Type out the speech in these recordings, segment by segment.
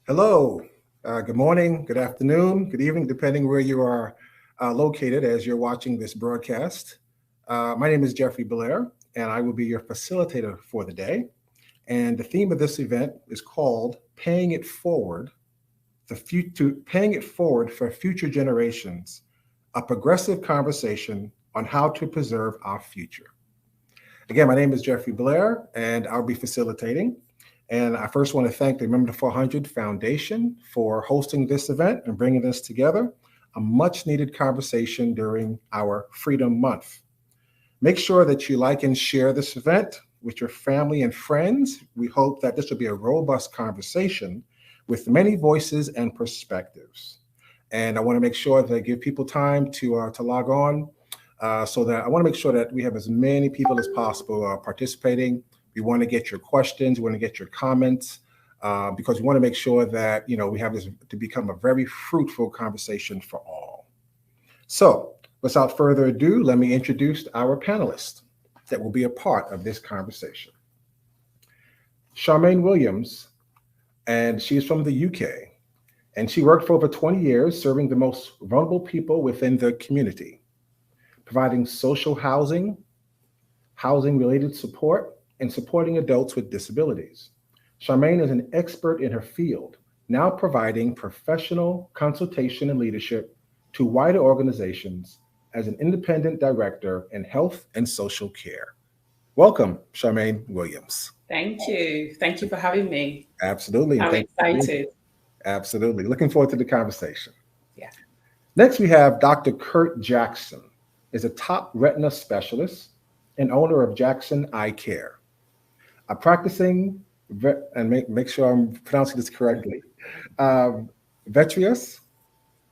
Hello, good morning, good afternoon, good evening, depending where you are located as you're watching this broadcast. My name is Jeffrey Blair, and I will be your facilitator for the day. And the theme of this event is called Paying It Forward, Paying It Forward for Future Generations, a progressive conversation on how to preserve our future. Again, my name is Jeffrey Blair, and I'll be facilitating. And I first want to thank the Remember the 400 Foundation for hosting this event and bringing this together, a much needed conversation during our Freedom Month. Make sure that you like and share this event with your family and friends. We hope that this will be a robust conversation with many voices and perspectives. And I want to make sure that I give people time to log on so that I want to make sure that we have as many people as possible participating. We want to get your questions, we want to get your comments, because we want to make sure that we have this to become a very fruitful conversation for all. So, without further ado, let me introduce our panelists that will be a part of this conversation. Charmaine Williams, and she's from the UK, and she worked for over 20 years serving the most vulnerable people within the community, providing social housing-related support, and supporting adults with disabilities. Charmaine is an expert in her field, now providing professional consultation and leadership to wider organizations as an independent director in health and social care. Welcome, Charmaine Williams. Thank you. Thank you for having me. Absolutely. I'm excited. Absolutely. Looking forward to the conversation. Yeah. Next, we have Dr. Kirk Jackson, is a top retina specialist and owner of Jackson Eye Care. A practicing, and make sure I'm pronouncing this correctly, vitreous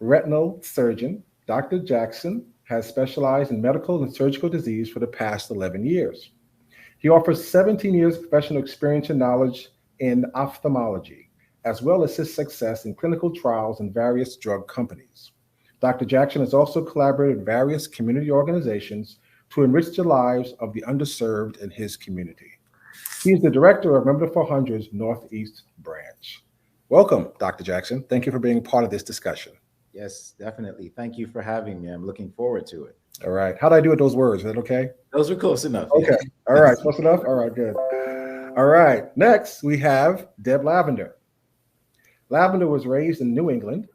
retinal surgeon. Dr. Jackson has specialized in medical and surgical disease for the past 11 years. He offers 17 years of professional experience and knowledge in ophthalmology, as well as his success in clinical trials in various drug companies. Dr. Jackson has also collaborated with various community organizations to enrich the lives of the underserved in his community. He is the director of Remember the 400's Northeast branch. Welcome, Dr. Jackson. Thank you for being part of this discussion. Yes, definitely. Thank you for having me. I'm looking forward to it. All right. How did I do with those words? Is that okay? Those were close enough. Okay. All right. Close enough? All right, good. All right. Next, we have Deb Lavender. Lavender was raised in New England.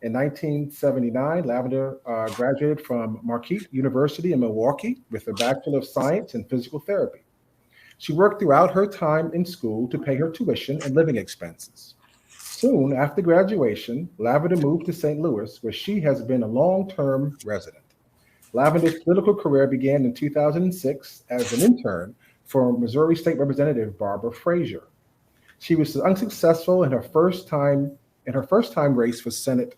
In 1979, Lavender graduated from Marquette University in Milwaukee with a Bachelor of Science in Physical Therapy. She worked throughout her time in school to pay her tuition and living expenses. Soon after graduation, Lavender moved to St. Louis, where she has been a long-term resident. Lavender's political career began in 2006 as an intern for Missouri State Representative Barbara Frazier. She was unsuccessful in her first time race for state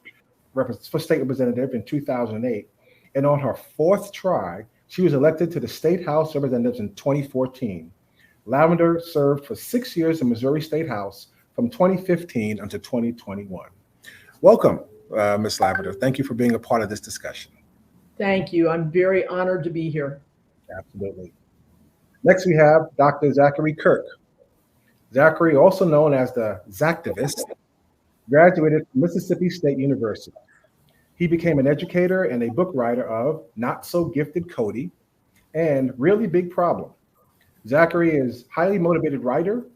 representative in 2008, and on her fourth try, she was elected to the State House of Representatives in 2014. Lavender served for 6 years in Missouri State House from 2015 until 2021. Welcome, Ms. Lavender. Thank you for being a part of this discussion. Thank you. I'm very honored to be here. Absolutely. Next, we have Dr. Zachary Kirk. Zachary, also known as the Zactivist, graduated from Mississippi State University. He became an educator and a book writer of Not So Gifted Cody and Really Big Problem. Zachary is a highly motivated writer,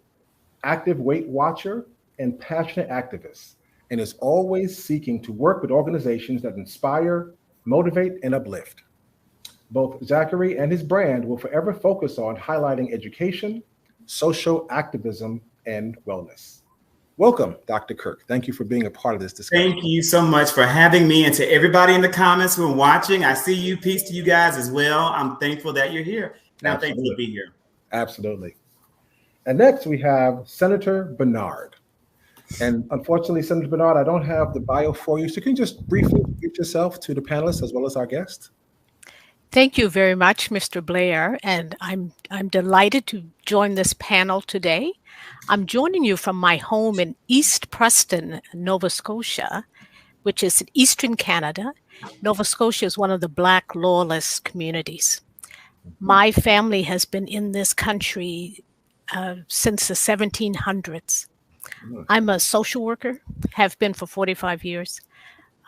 active Weight Watcher, and passionate activist, and is always seeking to work with organizations that inspire, motivate, and uplift. Both Zachary and his brand will forever focus on highlighting education, social activism, and wellness. Welcome, Dr. Kirk. Thank you for being a part of this discussion. Thank you so much for having me, and to everybody in the comments who are watching. I see you. Peace to you guys as well. I'm thankful that you're here, and I'm thankful to be here. Absolutely. And next we have Senator Bernard. And unfortunately, Senator Bernard, I don't have the bio for you. So can you just briefly introduce yourself to the panelists as well as our guest? Thank you very much, Mr. Blair. And I'm delighted to join this panel today. I'm joining you from my home in East Preston, Nova Scotia, which is in Eastern Canada. Nova Scotia is one of the Black lawless communities. My family has been in this country since the 1700s. I'm a social worker, have been for 45 years,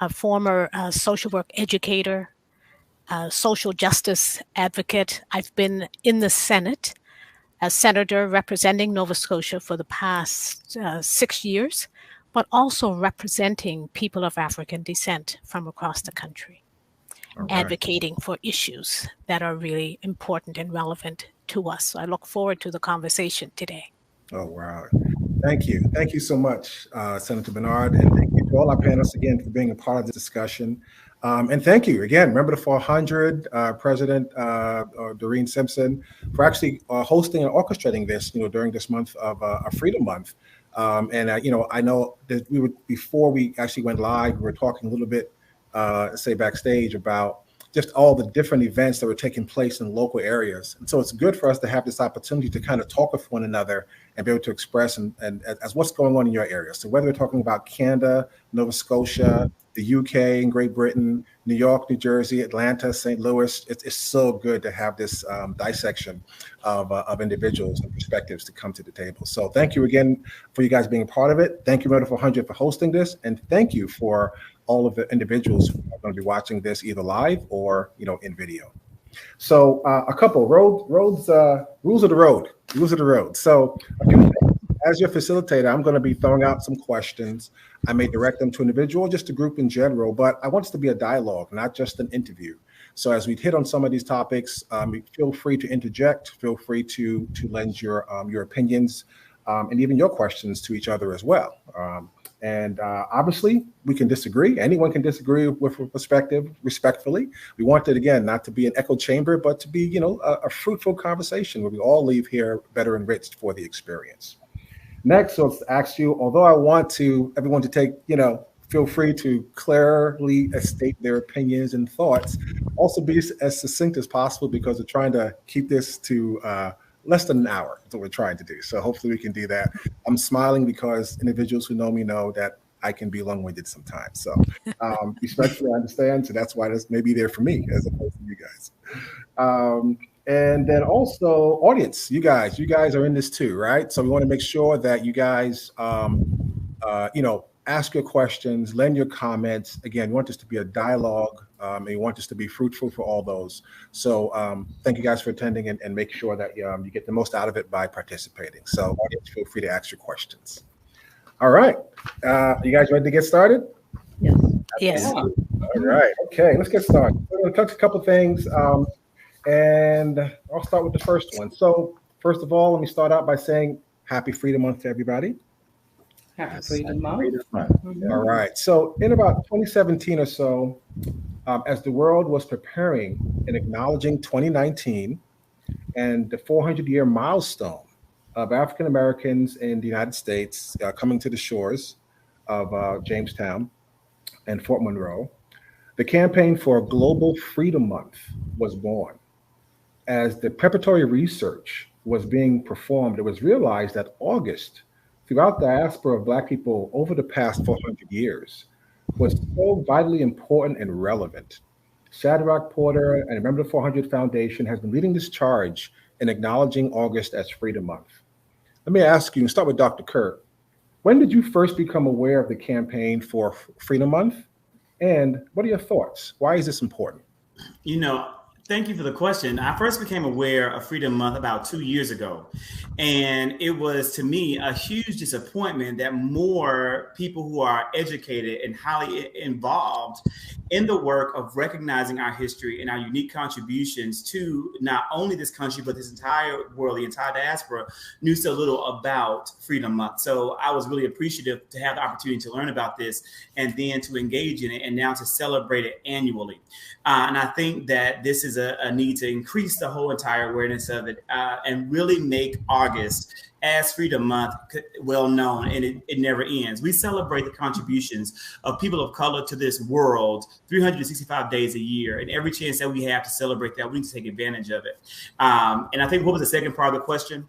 a former social work educator, social justice advocate. I've been in the Senate as senator representing Nova Scotia for the past 6 years, but also representing people of African descent from across the country, advocating for issues that are really important and relevant to us. So I look forward to the conversation today. Oh, wow. Thank you. Thank you so much, Senator Bernard. And thank you to all our panelists again for being a part of the discussion. And thank you again, Member 400, President Doreen Simpson, for actually hosting and orchestrating this, during this month of Freedom Month. I know that before we actually went live, we were talking a little bit, say backstage, about just all the different events that were taking place in local areas. And so it's good for us to have this opportunity to kind of talk with one another and be able to express and as what's going on in your area. So whether we're talking about Canada, Nova Scotia, the UK and Great Britain, New York, New Jersey, Atlanta, St. Louis, it's so good to have this dissection of individuals and perspectives to come to the table. So thank you again for you guys being a part of it. Thank you, Member 400, for hosting this. And thank you for all of the individuals who are going to be watching this either live or in video. So a couple rules of the road. So a few things. As your facilitator, I'm going to be throwing out some questions. I may direct them to an individual, just a group in general, but I want this to be a dialogue, not just an interview. So as we hit on some of these topics, feel free to interject. Feel free to lend your opinions and even your questions to each other as well. Obviously, we can disagree. Anyone can disagree with a perspective respectfully. We want it, again, not to be an echo chamber, but to be, a fruitful conversation where we all leave here better enriched for the experience. Next, let's ask you, although I want everyone to take, feel free to clearly state their opinions and thoughts, also be as succinct as possible because we're trying to keep this to less than an hour. That's what we're trying to do. So hopefully we can do that. I'm smiling because individuals who know me know that I can be long-winded sometimes. So respectfully, I understand. So that's why this may be there for me as opposed to you guys. And then also audience, you guys are in this too, right? So we want to make sure that you guys, ask your questions, lend your comments. Again, we want this to be a dialogue and we want this to be fruitful for all those. So thank you guys for attending and make sure that you get the most out of it by participating. So audience, feel free to ask your questions. All right. You guys ready to get started? Yes. Yes. All right. Okay, let's get started. We're going to touch a couple things. And I'll start with the first one. So first of all, let me start out by saying Happy Freedom Month to everybody. Happy Freedom Month. All right. So in about 2017 or so, as the world was preparing and acknowledging 2019 and the 400-year milestone of African Americans in the United States coming to the shores of Jamestown and Fort Monroe, the campaign for Global Freedom Month was born. As the preparatory research was being performed, it was realized that August, throughout the diaspora of Black people over the past 400 years, was so vitally important and relevant. Shadrach Porter and Remember the 400 Foundation has been leading this charge in acknowledging August as Freedom Month. Let me ask you, and start with Dr. Kirk. When did you first become aware of the campaign for Freedom Month? And what are your thoughts? Why is this important? Thank you for the question. I first became aware of Freedom Month about 2 years ago. And it was, to me, a huge disappointment that more people who are educated and highly involved in the work of recognizing our history and our unique contributions to not only this country, but this entire world, the entire diaspora, knew so little about Freedom Month. So I was really appreciative to have the opportunity to learn about this and then to engage in it and now to celebrate it annually. And I think that this is a need to increase the whole entire awareness of it and really make August as Freedom Month well known, and it never ends. We celebrate the contributions of people of color to this world 365 days a year, and every chance that we have to celebrate that, we need to take advantage of it. And I think, what was the second part of the question?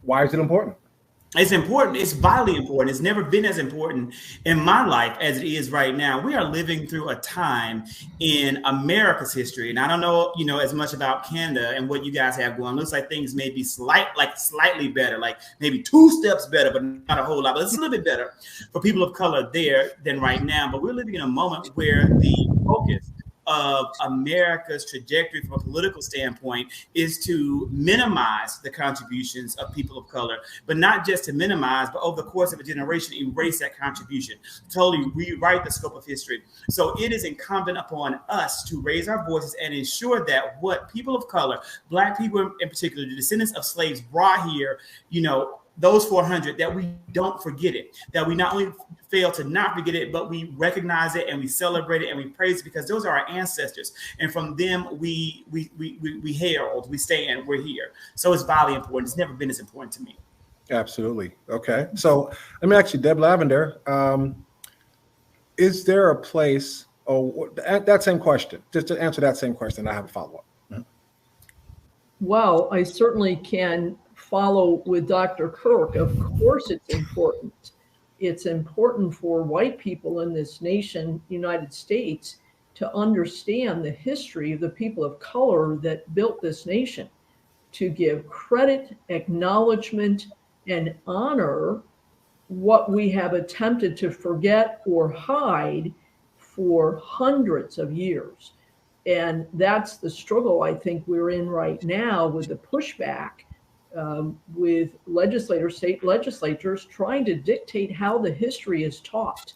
Why is it important? It's important. It's vitally important. It's never been as important in my life as it is right now. We are living through a time in America's history, and I don't know, as much about Canada and what you guys have going. Looks like things may be slightly better, like maybe 2 steps better, but not a whole lot. But it's a little bit better for people of color there than right now. But we're living in a moment where the focus of America's trajectory from a political standpoint is to minimize the contributions of people of color, but not just to minimize, but over the course of a generation, erase that contribution, totally rewrite the scope of history. So it is incumbent upon us to raise our voices and ensure that what people of color, Black people in particular, the descendants of slaves brought here, those 400, that we don't forget it, that we not only fail to not forget it, but we recognize it and we celebrate it and we praise it, because those are our ancestors. And from them, we herald, we stand, we're here. So it's vitally important. It's never been as important to me. Absolutely. Okay. So let me ask you, Deb Lavender, is there a place, that same question, just to answer that same question, I have a follow-up. Well, I certainly can follow with Dr. Kirk. Of course, it's important. It's important for white people in this nation, United States, to understand the history of the people of color that built this nation, to give credit, acknowledgement, and honor what we have attempted to forget or hide for hundreds of years. And that's the struggle I think we're in right now with the pushback, with state legislators trying to dictate how the history is taught.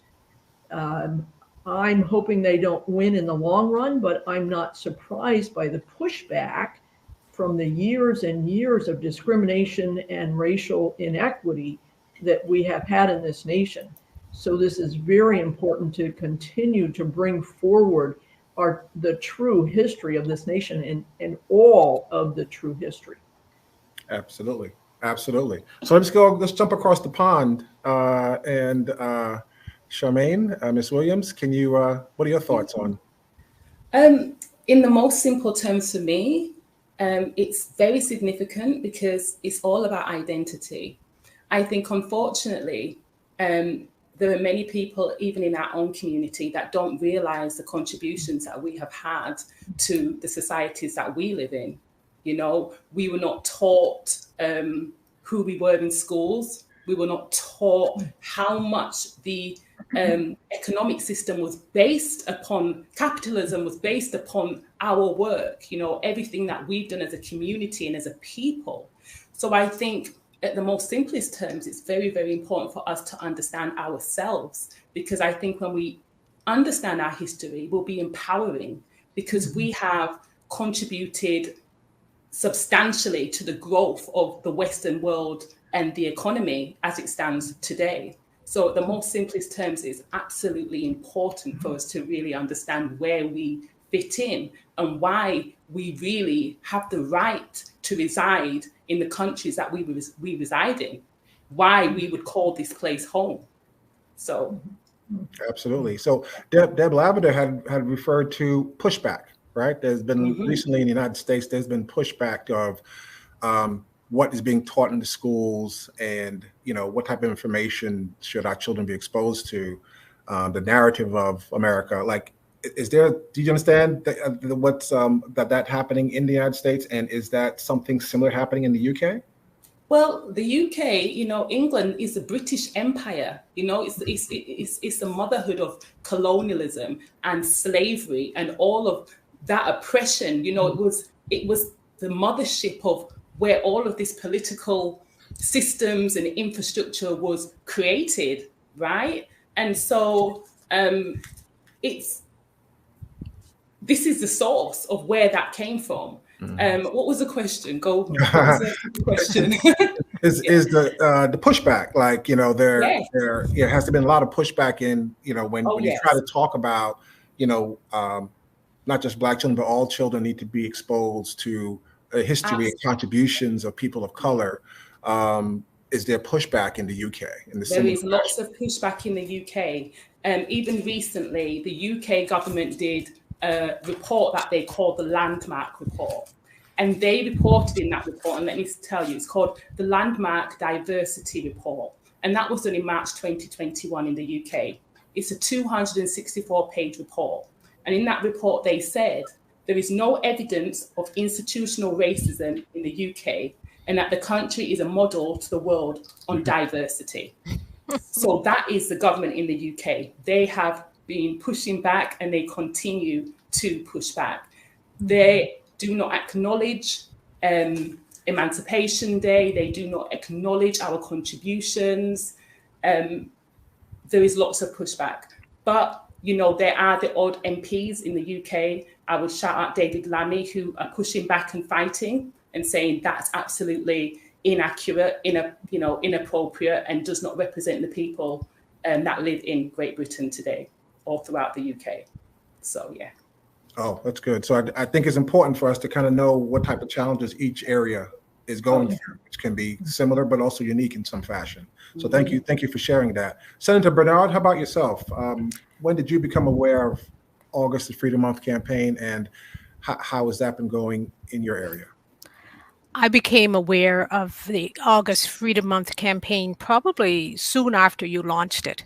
I'm hoping they don't win in the long run, but I'm not surprised by the pushback from the years and years of discrimination and racial inequity that we have had in this nation. So this is very important to continue to bring forward the true history of this nation and all of the true history. Absolutely. Absolutely. So let's jump across the pond. And Charmaine, Ms. Williams, can you, what are your thoughts on? In the most simple terms for me, it's very significant because it's all about identity. I think, unfortunately, there are many people, even in our own community, that don't realize the contributions that we have had to the societies that we live in. We were not taught who we were in schools. We were not taught how much the economic system was based upon, capitalism was based upon our work, everything that we've done as a community and as a people. So I think at the most simplest terms, it's very, very important for us to understand ourselves, because I think when we understand our history, we'll be empowering, because we have contributed substantially to the growth of the Western world and the economy as it stands today. So the most simplest terms, is absolutely important for us to really understand where we fit in and why we really have the right to reside in the countries that we reside in, why we would call this place home. So. Absolutely. So Deb Lavender had referred to pushback, right? There's been recently in the United States, there's been pushback of what is being taught in the schools, and what type of information should our children be exposed to, the narrative of America. Like, do you understand what's that happening in the United States, and is that something similar happening in the UK? Well, the UK, England is the British Empire. It's the motherhood of colonialism and slavery and all of that oppression. It was the mothership of where all of this political systems and infrastructure was created, right? And so this is the source of where that came from. What was the question? What was the question? is the pushback, like, there has to be a lot of pushback in, when you try to talk about, not just Black children, but all children need to be exposed to a history and contributions of people of color. Is there pushback in the UK? There is lots of pushback in the UK. Even recently, the UK government did a report that they called the Landmark Report. And they reported in that report, and let me tell you, it's called the Landmark Diversity Report. And that was done in March 2021 in the UK. It's a 264-page report. And in that report, they said there is no evidence of institutional racism in the UK, and that the country is a model to the world on diversity. So that is the government in the UK. They have been pushing back, and they continue to push back. They do not acknowledge Emancipation Day. They do not acknowledge our contributions. There is lots of pushback. But, you know, there are the odd MPs in the UK. I would shout out David Lammy, who are pushing back and fighting and saying that's absolutely inaccurate, inappropriate, and does not represent the people that live in Great Britain today or throughout the UK. So, yeah. Oh, that's good. So I think it's important for us to kind of know what type of challenges each area is going through, which can be similar but also unique in some fashion. So thank you for sharing that. Senator Bernard, how about yourself? When did you become aware of August the Freedom Month campaign, and how has that been going in your area? I became aware of the August Freedom Month campaign probably soon after you launched it.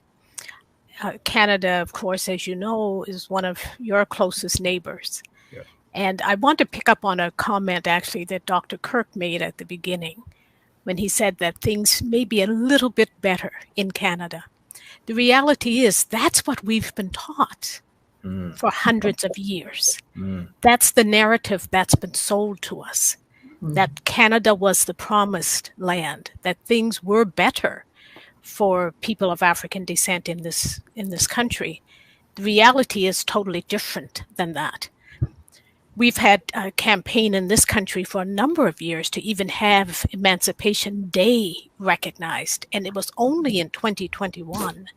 Canada, of course, as you know, is one of your closest neighbors. Yeah. And I want to pick up on a comment, actually, that Dr. Kirk made at the beginning when he said that things may be a little bit better in Canada. The reality is that's what we've been taught for hundreds of years. That's the narrative that's been sold to us, that Canada was the promised land, that things were better for people of African descent in this country. The reality is totally different than that. We've had a campaign in this country for a number of years to even have Emancipation Day recognized. And it was only in 2021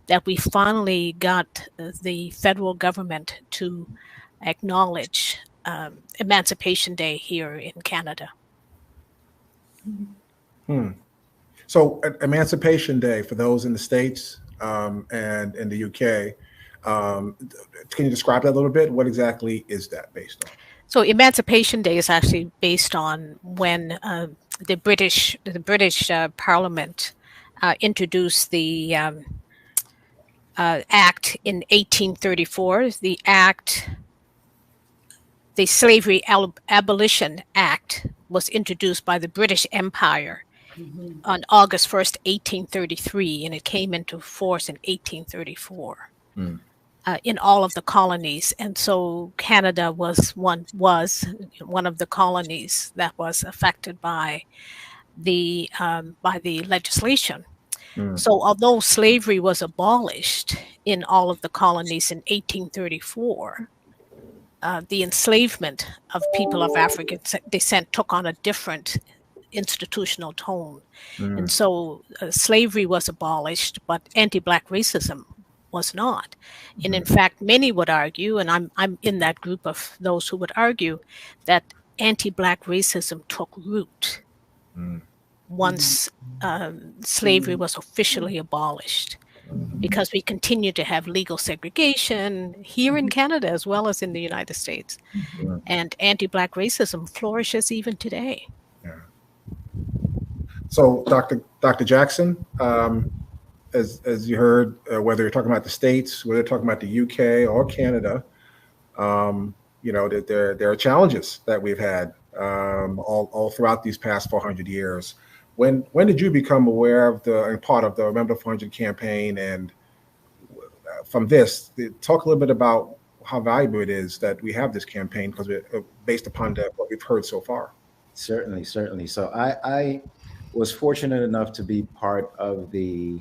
that we finally got the federal government to acknowledge Emancipation Day here in Canada. So Emancipation Day, for those in the States and in the UK, can you describe that a little bit? What exactly is that based on? So Emancipation Day is actually based on when the British Parliament introduced the Act in 1834. The Slavery Abolition Act was introduced by the British Empire on August 1st, 1833, and it came into force in 1834 in all of the colonies. And so Canada was one of the colonies that was affected by the legislation. So although slavery was abolished in all of the colonies in 1834, the enslavement of people of African descent took on a different institutional tone. And so slavery was abolished, but anti-Black racism was not. And in fact, many would argue, and I'm in that group of those who would argue, that anti-Black racism took root once slavery was officially abolished, because we continue to have legal segregation here in Canada as well as in the United States. And anti-Black racism flourishes even today. So, Dr. Jackson, as you heard, whether you're talking about the States, whether you're talking about the UK or Canada, there are challenges that we've had all throughout these past 400 years. When did you become aware of and part of the Remember the 400 campaign? And from this, talk a little bit about how valuable it is that we have this campaign, because based upon what we've heard so far. Certainly. So I was fortunate enough to be part of the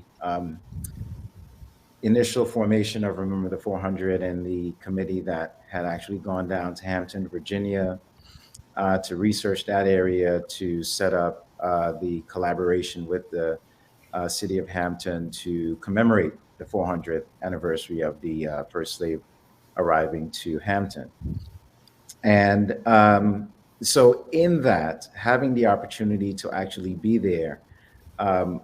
initial formation of Remember the 400 and the committee that had actually gone down to Hampton, Virginia, to research that area, to set up the collaboration with the city of Hampton to commemorate the 400th anniversary of the first slave arriving to Hampton. And so in that, having the opportunity to actually be there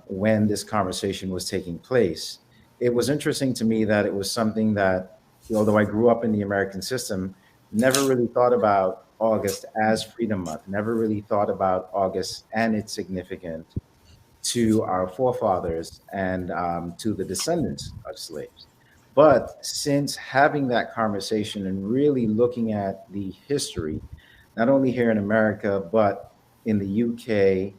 when this conversation was taking place, it was interesting to me that it was something that, although I grew up in the American system, never really thought about August as Freedom Month, never really thought about August and its significance to our forefathers and to the descendants of slaves. But since having that conversation and really looking at the history, not only here in America, but in the UK,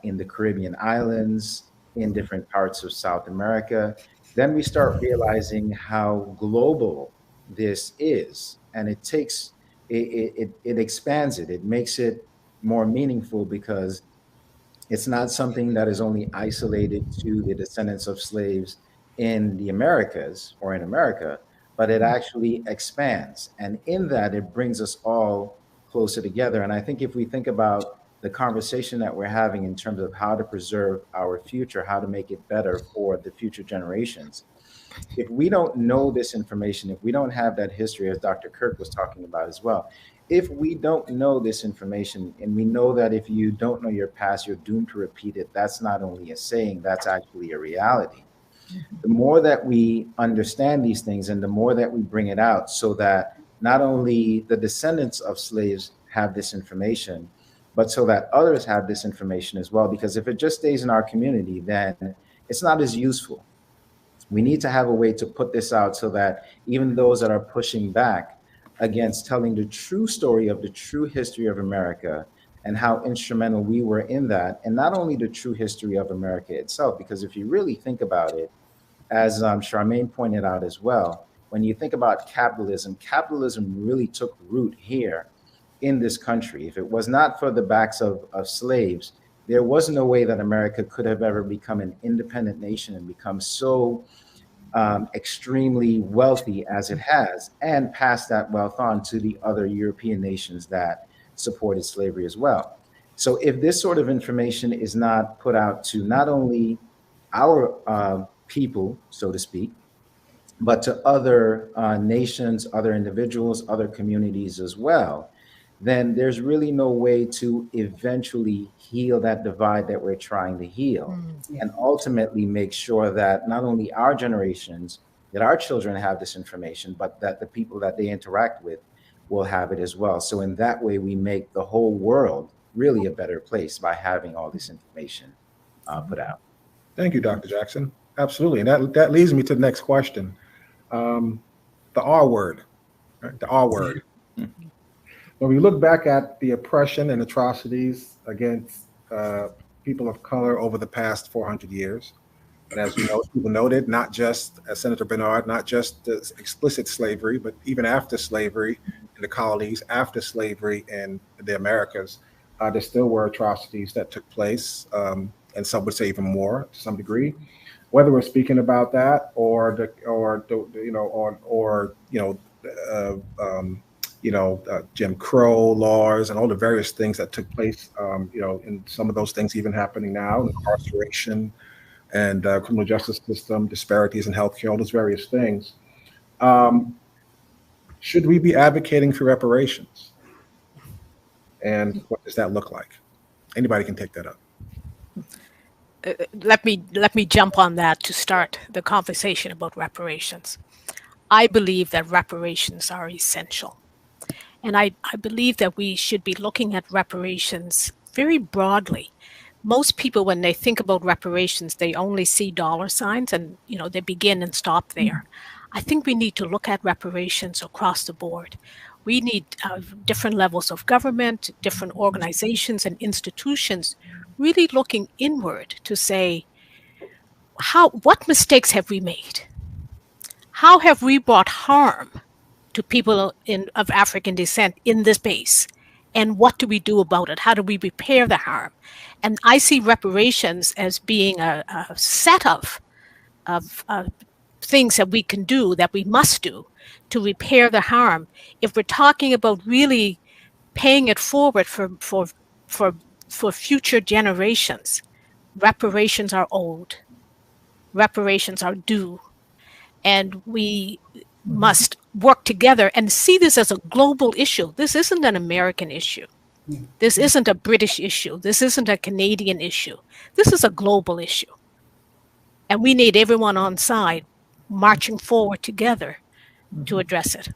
in the Caribbean islands, in different parts of South America, then we start realizing how global this is. And it takes, it expands it, it makes it more meaningful because it's not something that is only isolated to the descendants of slaves in the Americas or in America, but it actually expands. And in that, it brings us all closer together. And I think if we think about the conversation that we're having in terms of how to preserve our future, how to make it better for the future generations, if we don't know this information, if we don't have that history, as Dr. Kirk was talking about as well, if we don't know this information, and we know that if you don't know your past, you're doomed to repeat it, that's not only a saying, that's actually a reality. The more that we understand these things and the more that we bring it out so that not only the descendants of slaves have this information, but so that others have this information as well, because if it just stays in our community, then it's not as useful. We need to have a way to put this out so that even those that are pushing back against telling the true story of the true history of America and how instrumental we were in that, and not only the true history of America itself, because if you really think about it, as Charmaine pointed out as well, when you think about capitalism, capitalism really took root here in this country. If it was not for the backs of slaves, there was no way that America could have ever become an independent nation and become so extremely wealthy as it has, and pass that wealth on to the other European nations that supported slavery as well. So if this sort of information is not put out to not only our people, so to speak, but to other nations, other individuals, other communities as well, then there's really no way to eventually heal that divide that we're trying to heal. And ultimately make sure that not only our generations, that our children have this information, but that the people that they interact with will have it as well. So in that way, we make the whole world really a better place by having all this information put out. Thank you, Dr. Jackson. Absolutely. And that leads me to the next question. The R word, right? The R word. When we look back at the oppression and atrocities against people of color over the past 400 years, and as people noted, not just, as Senator Bernard, not just the explicit slavery, but even after slavery in the colonies, after slavery in the Americas, there still were atrocities that took place, and some would say even more to some degree. Whether we're speaking about that Jim Crow laws and all the various things that took place, and some of those things even happening now, incarceration and criminal justice system, disparities in healthcare, all those various things. Should we be advocating for reparations? And what does that look like? Anybody can take that up. Let me jump on that to start the conversation about reparations. I believe that reparations are essential. And I believe that we should be looking at reparations very broadly. Most people, when they think about reparations, they only see dollar signs and, they begin and stop there. I think we need to look at reparations across the board. We need different levels of government, different organizations and institutions really looking inward to say, what mistakes have we made? How have we brought harm to people of African descent in this space? And what do we do about it? How do we repair the harm? And I see reparations as being a set of things that we can do, that we must do to repair the harm. If we're talking about really paying it forward for future generations, reparations are owed. Reparations are due. And we must work together and see this as a global issue. This isn't an American issue. This isn't a British issue. This isn't a Canadian issue. This is a global issue. And we need everyone on side marching forward together to address it.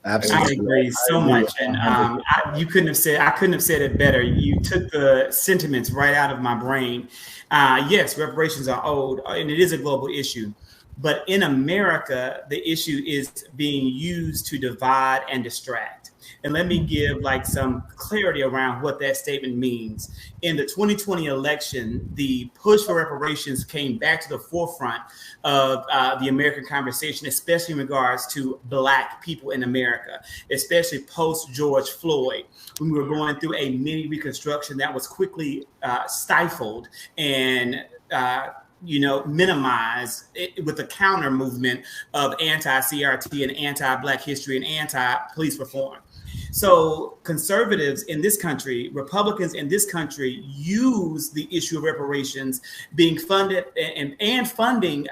Absolutely. I agree so much, and I couldn't have said it better. You took the sentiments right out of my brain. Yes, reparations are owed, and it is a global issue. But in America, the issue is being used to divide and distract. And let me give like some clarity around what that statement means. In the 2020 election, the push for reparations came back to the forefront of the American conversation, especially in regards to Black people in America, especially post George Floyd, when we were going through a mini reconstruction that was quickly stifled and minimize it with the counter movement of anti-CRT and anti-Black history and anti-police reform. So conservatives in this country, Republicans in this country, use the issue of reparations being funded and funding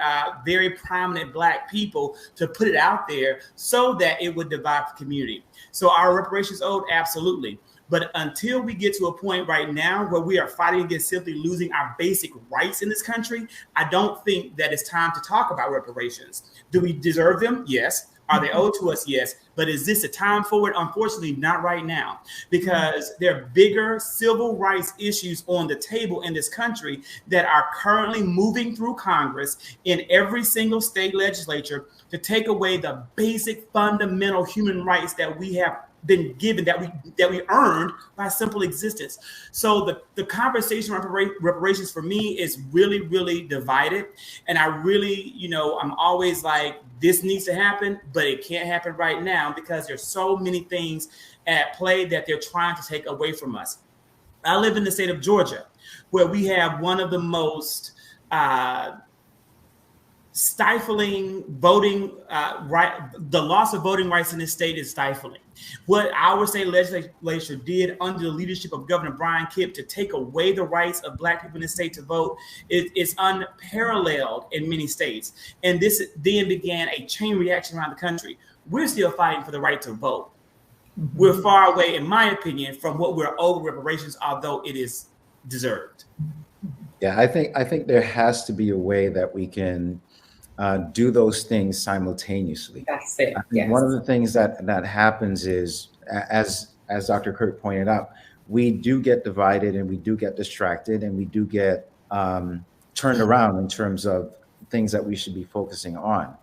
very prominent Black people to put it out there so that it would divide the community. So are reparations owed? Absolutely. But until we get to a point right now where we are fighting against simply losing our basic rights in this country, I don't think that it's time to talk about reparations. Do we deserve them? Yes. Are they owed to us? Yes. But is this a time for it? Unfortunately, not right now, because there are bigger civil rights issues on the table in this country that are currently moving through Congress in every single state legislature to take away the basic fundamental human rights that we have been given, that we earned by simple existence. So the conversation around reparations for me is really, really divided. And I really, I'm always like, this needs to happen, but it can't happen right now because there's so many things at play that they're trying to take away from us. I live in the state of Georgia, where we have one of the most stifling voting the loss of voting rights in this state is stifling. What our state legislature did under the leadership of Governor Brian Kemp to take away the rights of Black people in the state to vote is unparalleled in many states. And this then began a chain reaction around the country. We're still fighting for the right to vote. We're far away, in my opinion, from what we're owed reparations, although it is deserved. Yeah, I think there has to be a way that we can do those things simultaneously. That's it. I think one of the things that happens is, as Dr. Kirk pointed out, we do get divided and we do get distracted and we do get turned around in terms of things that we should be focusing on.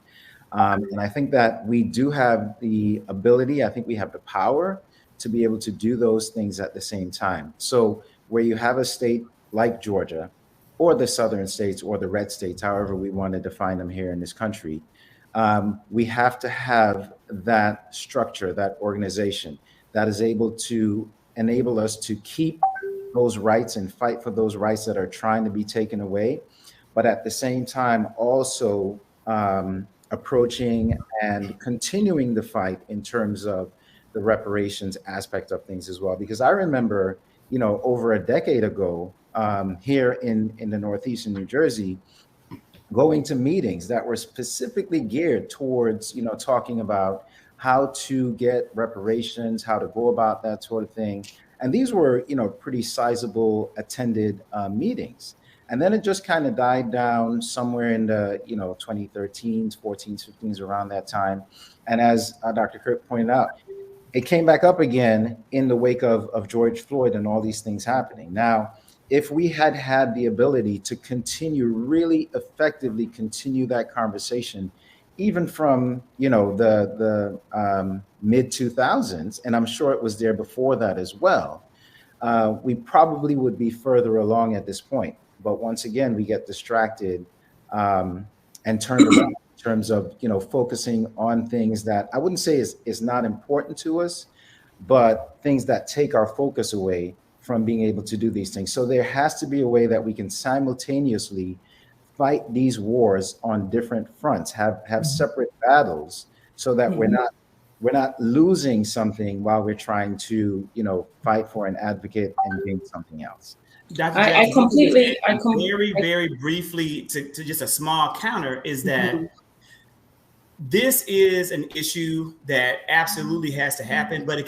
And I think that we do have the ability, I think we have the power to be able to do those things at the same time. So where you have a state like Georgia, or the southern states, or the red states, however we want to define them here in this country, we have to have that structure, that organization that is able to enable us to keep those rights and fight for those rights that are trying to be taken away, but at the same time also approaching and continuing the fight in terms of the reparations aspect of things as well. Because I remember, over a decade ago, here in the Northeast in New Jersey, going to meetings that were specifically geared towards, talking about how to get reparations, how to go about that sort of thing. And these were, pretty sizable attended meetings. And then it just kind of died down somewhere in the, 2013s, 14s, 15s, around that time. And as Dr. Kirk pointed out, it came back up again in the wake of George Floyd and all these things happening. Now, if we had the ability to really effectively continue that conversation, even from, the mid 2000s, and I'm sure it was there before that as well, we probably would be further along at this point. But once again, we get distracted and turned around in terms of, focusing on things that I wouldn't say is not important to us, but things that take our focus away from being able to do these things. So there has to be a way that we can simultaneously fight these wars on different fronts, have separate battles, so that we're not losing something while we're trying to, fight for and advocate and gain something else. Dr. I completely very briefly to just a small counter is that this is an issue that absolutely has to happen, but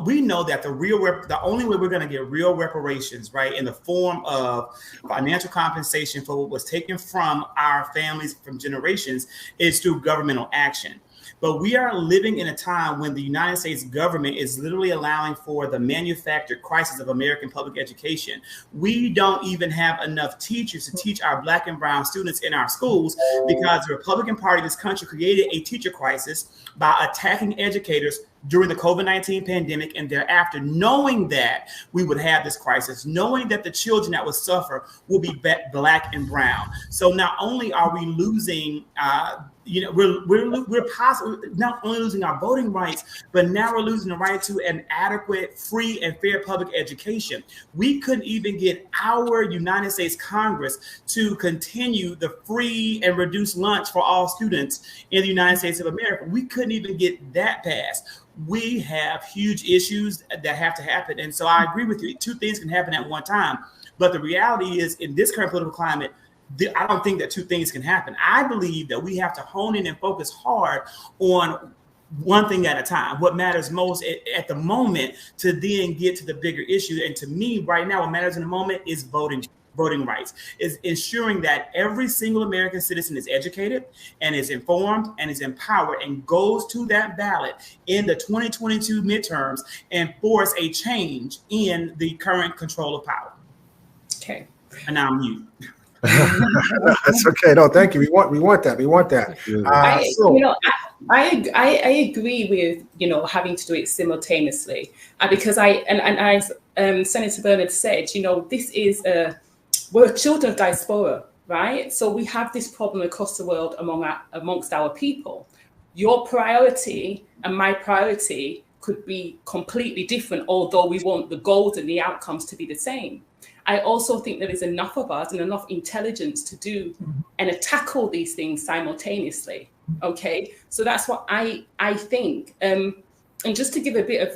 we know that the only way we're going to get real reparations, right, in the form of financial compensation for what was taken from our families from generations, is through governmental action. But we are living in a time when the United States government is literally allowing for the manufactured crisis of American public education. We don't even have enough teachers to teach our Black and brown students in our schools because the Republican Party of this country created a teacher crisis by attacking educators during the COVID-19 pandemic and thereafter, knowing that we would have this crisis, knowing that the children that would suffer will be Black and brown. So not only are we losing, we're possibly not only losing our voting rights, but now we're losing the right to an adequate, free, and fair public education. We couldn't even get our United States Congress to continue the free and reduced lunch for all students in the United States of America. We couldn't even get that passed. We have huge issues that have to happen. And so I agree with you. Two things can happen at one time. But the reality is, in this current political climate, I don't think that two things can happen. I believe that we have to hone in and focus hard on one thing at a time, what matters most at the moment, to then get to the bigger issue. And to me, right now, what matters in the moment is voting rights, is ensuring that every single American citizen is educated and is informed and is empowered and goes to that ballot in the 2022 midterms and force a change in the current control of power. Okay. And now I'm mute. That's okay. No, thank you. We want that. I agree with having to do it simultaneously, because as Senator Bernard said, this is we're children of diaspora, right? So we have this problem across the world amongst our people. Your priority and my priority could be completely different, although we want the goals and the outcomes to be the same. I also think there is enough of us and enough intelligence to do and to tackle these things simultaneously. Okay, so that's what I think. And just to give a bit of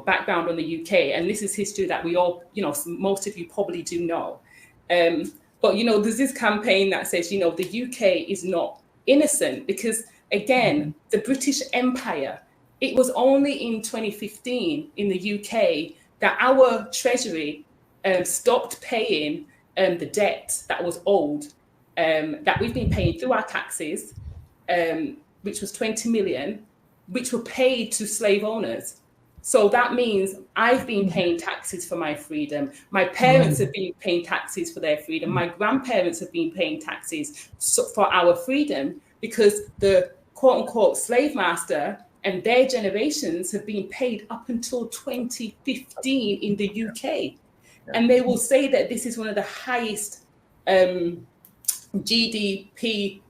background on the UK, and this is history that we all, most of you probably do know. But there's this campaign that says, the UK is not innocent because, again, the British Empire. It was only in 2015 in the UK that our Treasury stopped paying the debt that was owed, that we've been paying through our taxes, which was 20 million, which were paid to slave owners. So that means I've been paying taxes for my freedom. My parents have been paying taxes for their freedom. My grandparents have been paying taxes for our freedom, because the quote unquote slave master and their generations have been paid up until 2015 in the UK. And they will say that this is one of the highest GDP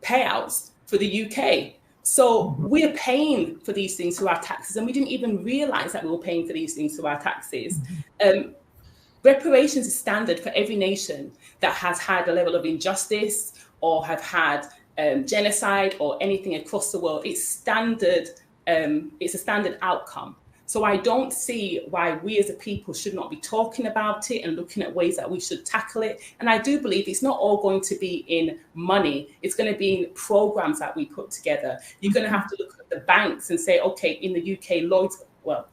payouts for the UK. So we're paying for these things through our taxes, and we didn't even realize that we were paying for these things through our taxes. Reparations is standard for every nation that has had a level of injustice or have had genocide or anything across the world. It's standard. It's a standard outcome. So I don't see why we as a people should not be talking about it and looking at ways that we should tackle it. And I do believe it's not all going to be in money. It's going to be in programs that we put together. You're going to have to look at the banks and say, okay, in the UK,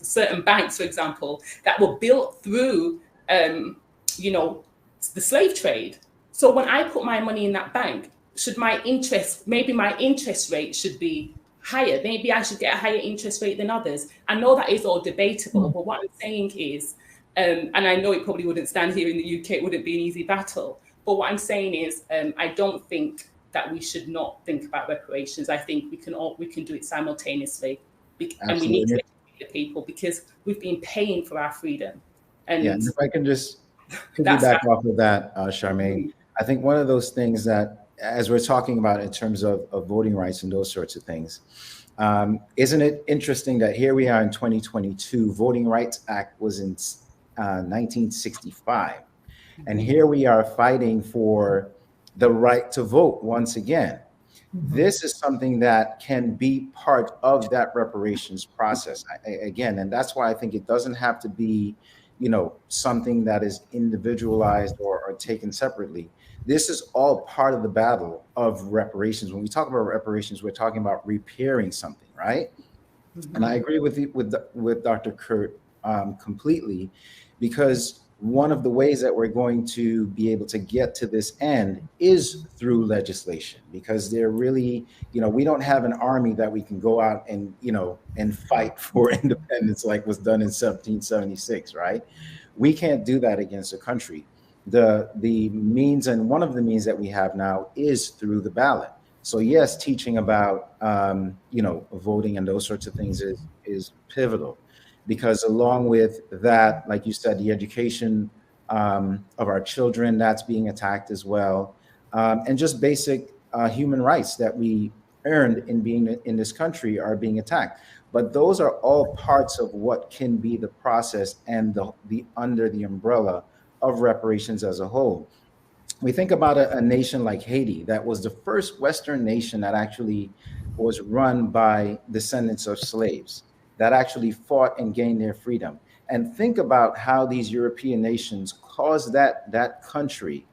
certain banks, for example, that were built through, the slave trade. So when I put my money in that bank, maybe my interest rate should be higher. Maybe I should get a higher interest rate than others. I know that is all debatable, but what I'm saying is, and I know it probably wouldn't stand here in the UK, it wouldn't be an easy battle. But what I'm saying is, I don't think that we should not think about reparations. I think we can do it simultaneously, and we need to educate the people because we've been paying for our freedom. And if I can just piggyback off of that, Charmaine, I think one of those things that, as we're talking about in terms of voting rights and those sorts of things, isn't it interesting that here we are in 2022, Voting Rights Act was in 1965. And here we are fighting for the right to vote once again. This is something that can be part of that reparations process. And that's why I think it doesn't have to be, something that is individualized or taken separately. This is all part of the battle of reparations. When we talk about reparations, we're talking about repairing something, right? And I agree with Dr. Kirk completely, because one of the ways that we're going to be able to get to this end is through legislation, because they're really, we don't have an army that we can go out and, and fight for independence like was done in 1776, right? We can't do that against a country. The means, and one of the means that we have now is through the ballot. So yes, teaching about, voting and those sorts of things is pivotal. Because along with that, like you said, the education of our children, that's being attacked as well. And just basic human rights that we earned in being in this country are being attacked. But those are all parts of what can be the process and the under the umbrella of reparations as a whole. We think about a nation like Haiti, that was the first Western nation that actually was run by descendants of slaves, that actually fought and gained their freedom. And think about how these European nations caused that country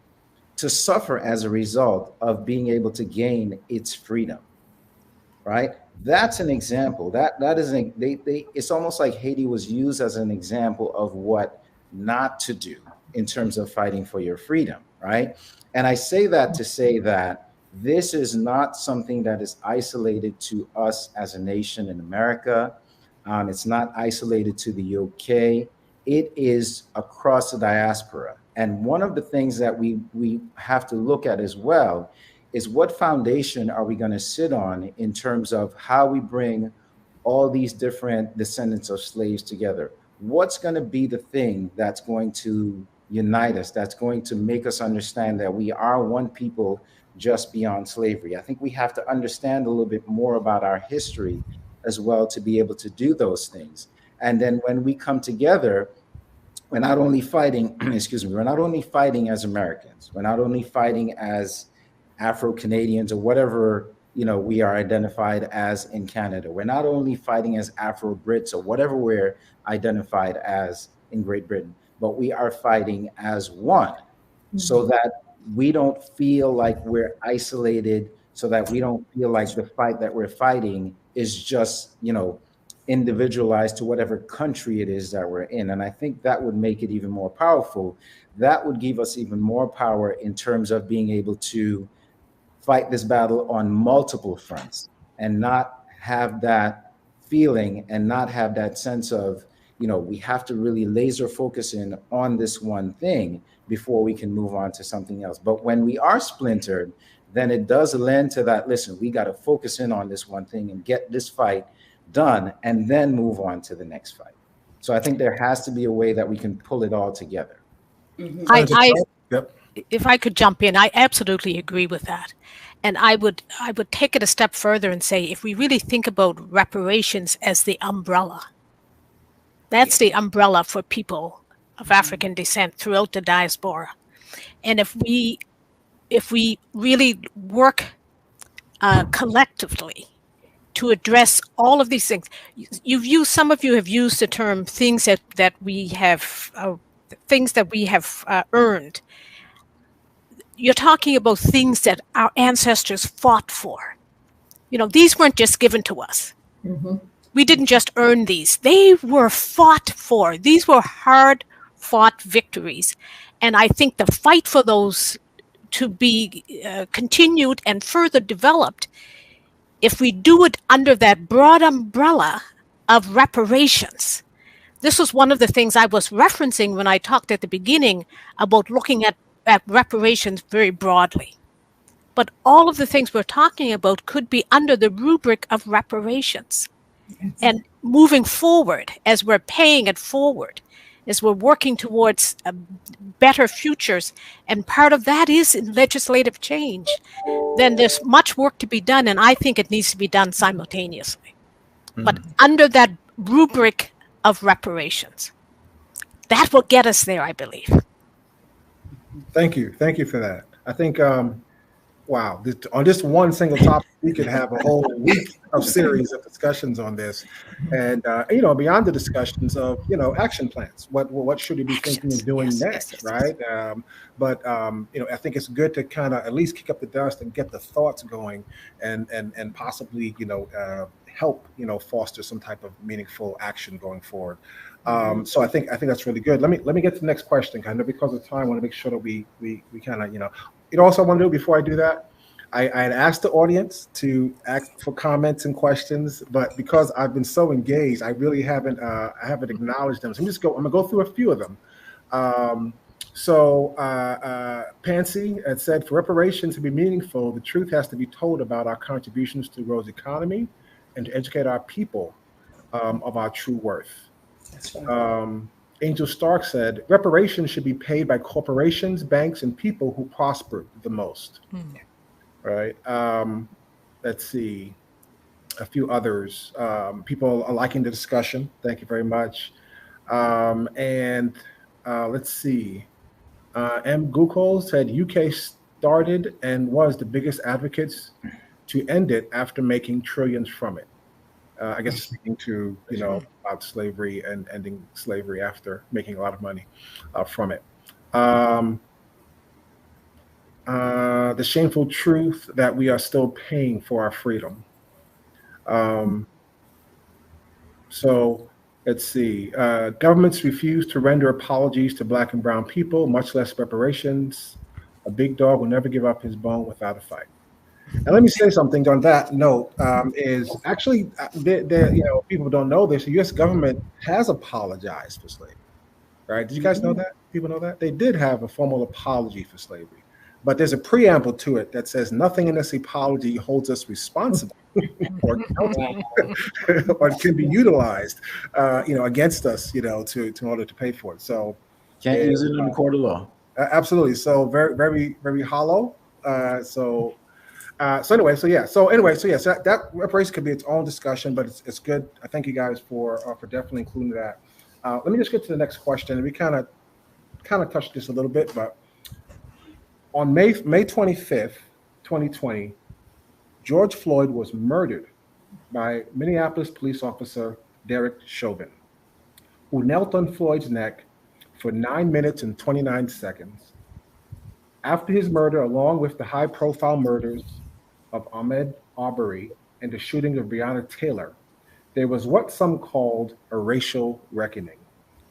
to suffer as a result of being able to gain its freedom, right? That's an example. That is it's almost like Haiti was used as an example of what not to do in terms of fighting for your freedom, right? And I say that to say that this is not something that is isolated to us as a nation in America. It's not isolated to the UK. It is across the diaspora. And one of the things that we have to look at as well is what foundation are we going to sit on in terms of how we bring all these different descendants of slaves together? What's going to be the thing that's going to unite us, that's going to make us understand that we are one people just beyond slavery? I think we have to understand a little bit more about our history as well to be able to do those things. And then when we come together, we're not only fighting, we're not only fighting as Americans, we're not only fighting as Afro-Canadians or whatever, we are identified as in Canada. We're not only fighting as Afro-Brits or whatever we're identified as in Great Britain, but we are fighting as one, so that we don't feel like we're isolated, so that we don't feel like the fight that we're fighting is just, individualized to whatever country it is that we're in. And I think that would make it even more powerful. That would give us even more power in terms of being able to fight this battle on multiple fronts and not have that feeling and not have that sense of, we have to really laser focus in on this one thing before we can move on to something else. But when we are splintered, then it does lend to that, listen, we got to focus in on this one thing and get this fight done and then move on to the next fight. So I think there has to be a way that we can pull it all together. If I could jump in, I absolutely agree with that. And I would take it a step further and say, if we really think about reparations as the umbrella, that's the umbrella for people of African descent throughout the diaspora. And if we really work collectively to address all of these things, some of you have used the term things that we have earned. You're talking about things that our ancestors fought for. These weren't just given to us. Mm-hmm. We didn't just earn these. They were fought for. These were hard fought victories. And I think the fight for those to be continued and further developed, if we do it under that broad umbrella of reparations. This was one of the things I was referencing when I talked at the beginning about looking at reparations very broadly. But all of the things we're talking about could be under the rubric of reparations. Yes. And moving forward, as we're paying it forward, as we're working towards better futures, and part of that is in legislative change, then there's much work to be done, and I think it needs to be done simultaneously. Mm-hmm. But under that rubric of reparations, that will get us there, I believe. Thank you for that. I think, wow, on this one single topic, we could have a whole week of series of discussions on this, and beyond the discussions of action plans. What should we be thinking of doing next, right? But I think it's good to kind of at least kick up the dust and get the thoughts going, and possibly help, foster some type of meaningful action going forward. So I think that's really good. Let me get to the next question, kind of because of time. I want to make sure that we kind of, also I want to do before I do that. I had asked the audience to ask for comments and questions, but because I've been so engaged, I really haven't acknowledged them. So I'm gonna go through a few of them. Pansy had said, for reparations to be meaningful, the truth has to be told about our contributions to the world's economy and to educate our people of our true worth. That's right. Angel Stark said, reparations should be paid by corporations, banks, and people who prospered the most. Right. Let's see. A few others. People are liking the discussion. Thank you very much. Let's see. M. Gukol said UK started and was the biggest advocates to end it after making trillions from it. I guess speaking to, about slavery and ending slavery after making a lot of money from it. The shameful truth that we are still paying for our freedom. So let's see. Governments refuse to render apologies to Black and brown people, much less reparations. A big dog will never give up his bone without a fight. And let me say something on that note, is actually, people don't know this. The U.S. government has apologized for slavery, right? Did you guys know that? People know that? They did have a formal apology for slavery. But there's a preamble to it that says nothing in this apology holds us responsible or can be utilized, against us, to in order to pay for it. So can't use it in the court of law. Absolutely. So very, very, very hollow. So that reparation could be its own discussion, but it's good. I thank you guys for definitely including that. Let me just get to the next question. We kind of touched this a little bit, but on May 25th, 2020, George Floyd was murdered by Minneapolis police officer Derek Chauvin, who knelt on Floyd's neck for 9 minutes and 29 seconds. After his murder, along with the high-profile murders of Ahmaud Arbery and the shooting of Breonna Taylor, there was what some called a racial reckoning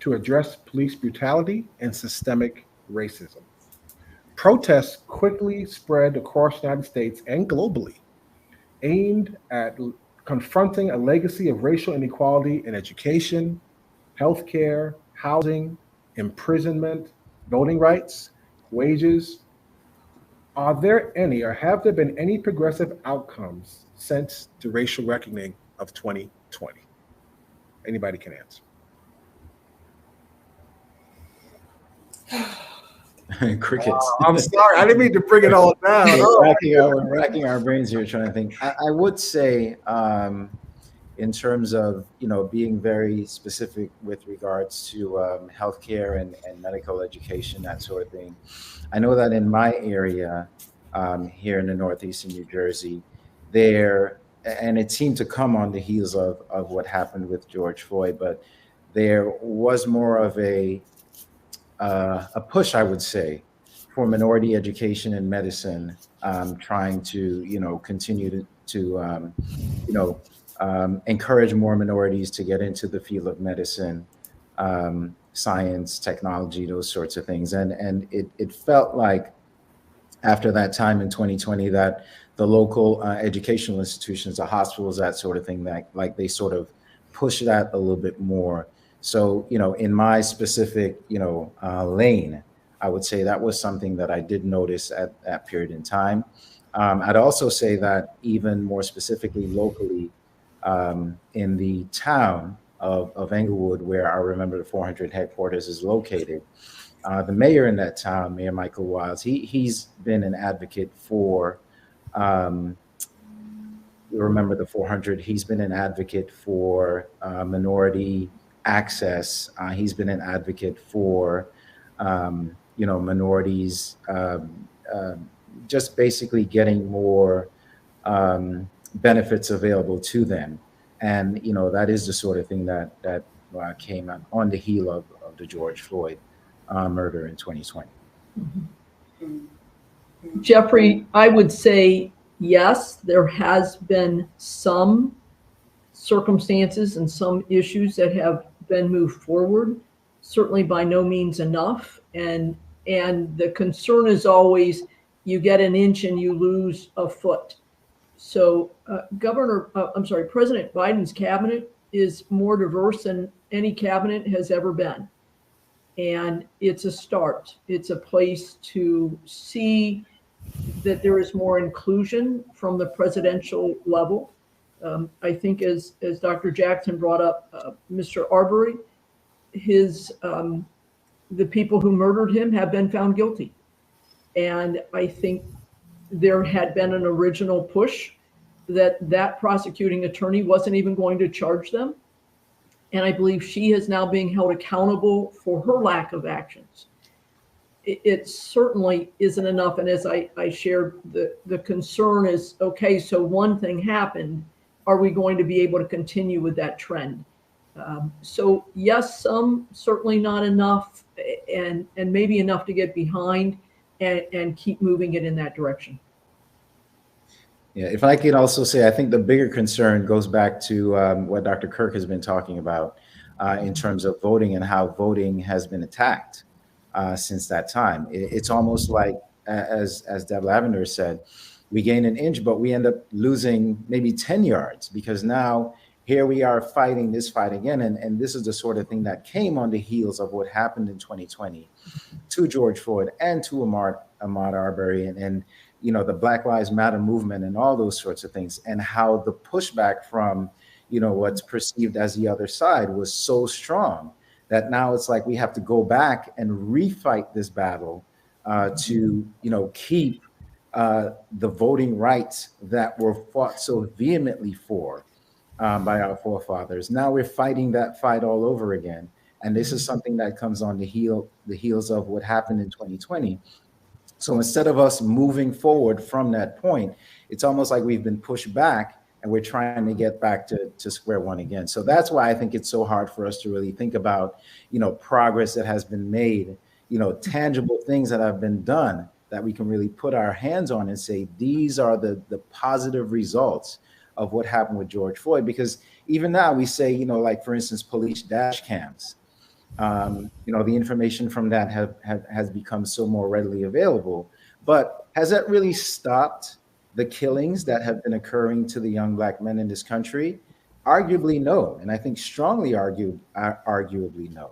to address police brutality and systemic racism. Protests quickly spread across the United States and globally, aimed at confronting a legacy of racial inequality in education, healthcare, housing, imprisonment, voting rights, wages. Are there any, or have there been any progressive outcomes since the racial reckoning of 2020? Anybody can answer. Crickets. I'm sorry, I didn't mean to bring it all down. We're racking our brains here trying to think. I would say, in terms of being very specific with regards to healthcare and medical education, that sort of thing. I know that in my area, here in the Northeast in New Jersey, and it seemed to come on the heels of what happened with George Floyd, but there was more of a push, I would say, for minority education and medicine, trying to continue to encourage more minorities to get into the field of medicine, science, technology, those sorts of things. And it felt like after that time in 2020 that the local educational institutions, the hospitals, that sort of thing, that like they sort of push that a little bit more. So, in my specific, lane, I would say that was something that I did notice at that period in time. I'd also say that even more specifically locally, in the town of Englewood, where I remember the 400 headquarters is located, the mayor in that town, Mayor Michael Wiles, he's been an advocate for, remember the 400, he's been an advocate for minority access. He's been an advocate for, minorities, just basically getting more benefits available to them. And, that is the sort of thing that came on the heel of the George Floyd murder in 2020. Jeffrey, I would say, yes, there has been some circumstances and some issues that have been moved forward. Certainly by no means enough. And the concern is always you get an inch and you lose a foot. So President Biden's cabinet is more diverse than any cabinet has ever been. And it's a start. It's a place to see that there is more inclusion from the presidential level. I think as Dr. Jackson brought up, Mr. Arbery, the people who murdered him have been found guilty. And I think there had been an original push that prosecuting attorney wasn't even going to charge them. And I believe she is now being held accountable for her lack of actions. It certainly isn't enough. And as I shared, the concern is, okay, so one thing happened. Are we going to be able to continue with that trend? So yes, some, certainly not enough, and maybe enough to get behind and keep moving it in that direction. Yeah, if I could also say, I think the bigger concern goes back to what Dr. Kirk has been talking about in terms of voting and how voting has been attacked since that time. It's almost like, as Deb Lavender said, we gain an inch, but we end up losing maybe 10 yards because now here we are fighting this fight again. And this is the sort of thing that came on the heels of what happened in 2020 to George Floyd and to Ahmaud Arbery and the Black Lives Matter movement and all those sorts of things, and how the pushback from, what's perceived as the other side was so strong that now it's like we have to go back and refight this battle to, keep the voting rights that were fought so vehemently for by our forefathers. Now we're fighting that fight all over again. And this is something that comes on the heels of what happened in 2020. So instead of us moving forward from that point, it's almost like we've been pushed back and we're trying to get back to square one again. So that's why I think it's so hard for us to really think about, progress that has been made, tangible things that have been done that we can really put our hands on and say, these are the positive results of what happened with George Floyd. Because even now we say, like, for instance, police dash cams. The information from that has become so more readily available. But has that really stopped the killings that have been occurring to the young Black men in this country? Arguably no. And I think strongly arguably no.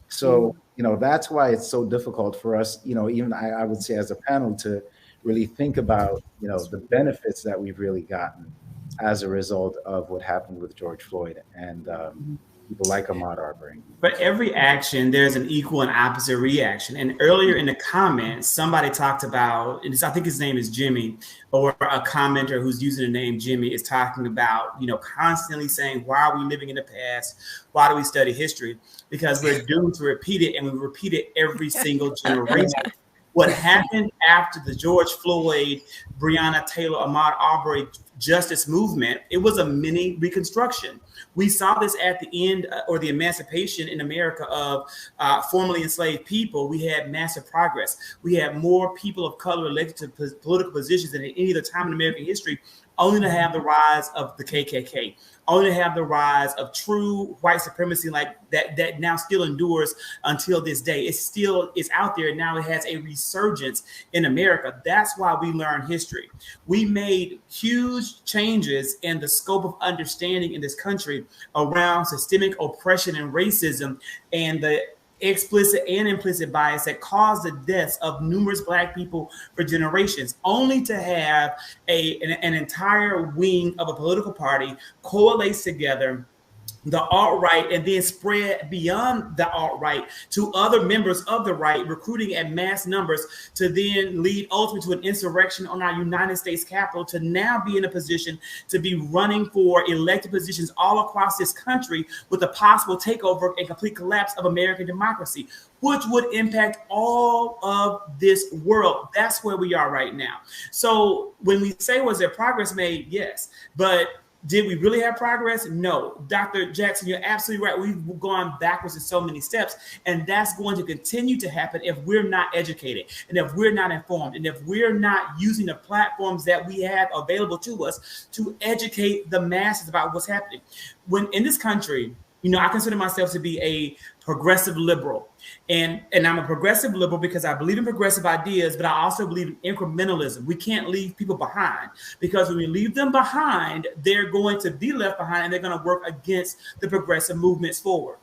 So, that's why it's so difficult for us, even I would say as a panel, to really think about, the benefits that we've really gotten as a result of what happened with George Floyd and people like Ahmaud Arbery. For every action, there's an equal and opposite reaction. And earlier in the comments, somebody talked about, and I think his name is Jimmy, or a commenter who's using the name Jimmy is talking about, constantly saying, why are we living in the past? Why do we study history? Because we're doomed to repeat it, and we repeat it every single generation. What happened after the George Floyd, Breonna Taylor, Ahmaud Arbery justice movement, it was a mini reconstruction. We saw this at the end, or the emancipation in America of formerly enslaved people. We had massive progress. We had more people of color elected to political positions than at any other time in American history, only to have the rise of the KKK, only to have the rise of true white supremacy like that now still endures until this day. It's out there. Now it has a resurgence in America. That's why we learn history. We made huge changes in the scope of understanding in this country around systemic oppression and racism and the explicit and implicit bias that caused the deaths of numerous Black people for generations, only to have an entire wing of a political party coalesce together, the alt-right, and then spread beyond the alt-right to other members of the right, recruiting at mass numbers to then lead ultimately to an insurrection on our United States Capitol, to now be in a position to be running for elected positions all across this country with a possible takeover and complete collapse of American democracy, which would impact all of this world. That's where we are right now. So when we say, was there progress made? Yes, but Did we really have progress? No. Dr. Jackson, you're absolutely right. We've gone backwards in so many steps, and that's going to continue to happen if we're not educated, and if we're not informed, and if we're not using the platforms that we have available to us to educate the masses about what's happening. When in this country, I consider myself to be a progressive liberal. And I'm a progressive liberal because I believe in progressive ideas, but I also believe in incrementalism. We can't leave people behind, because when we leave them behind, they're going to be left behind, and they're going to work against the progressive movements forward.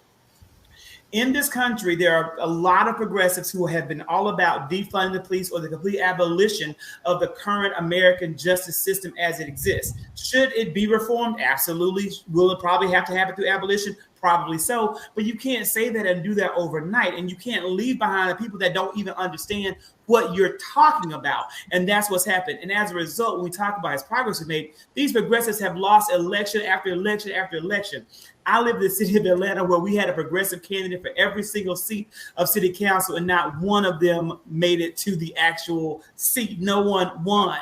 In this country, there are a lot of progressives who have been all about defunding the police or the complete abolition of the current American justice system as it exists. Should it be reformed? Absolutely. Will it probably have to happen through abolition? Probably so. But you can't say that and do that overnight. And you can't leave behind the people that don't even understand what you're talking about. And that's what's happened. And as a result, when we talk about his progress we made, these progressives have lost election after election after election. I live in the city of Atlanta, where we had a progressive candidate for every single seat of city council, and not one of them made it to the actual seat. No one won.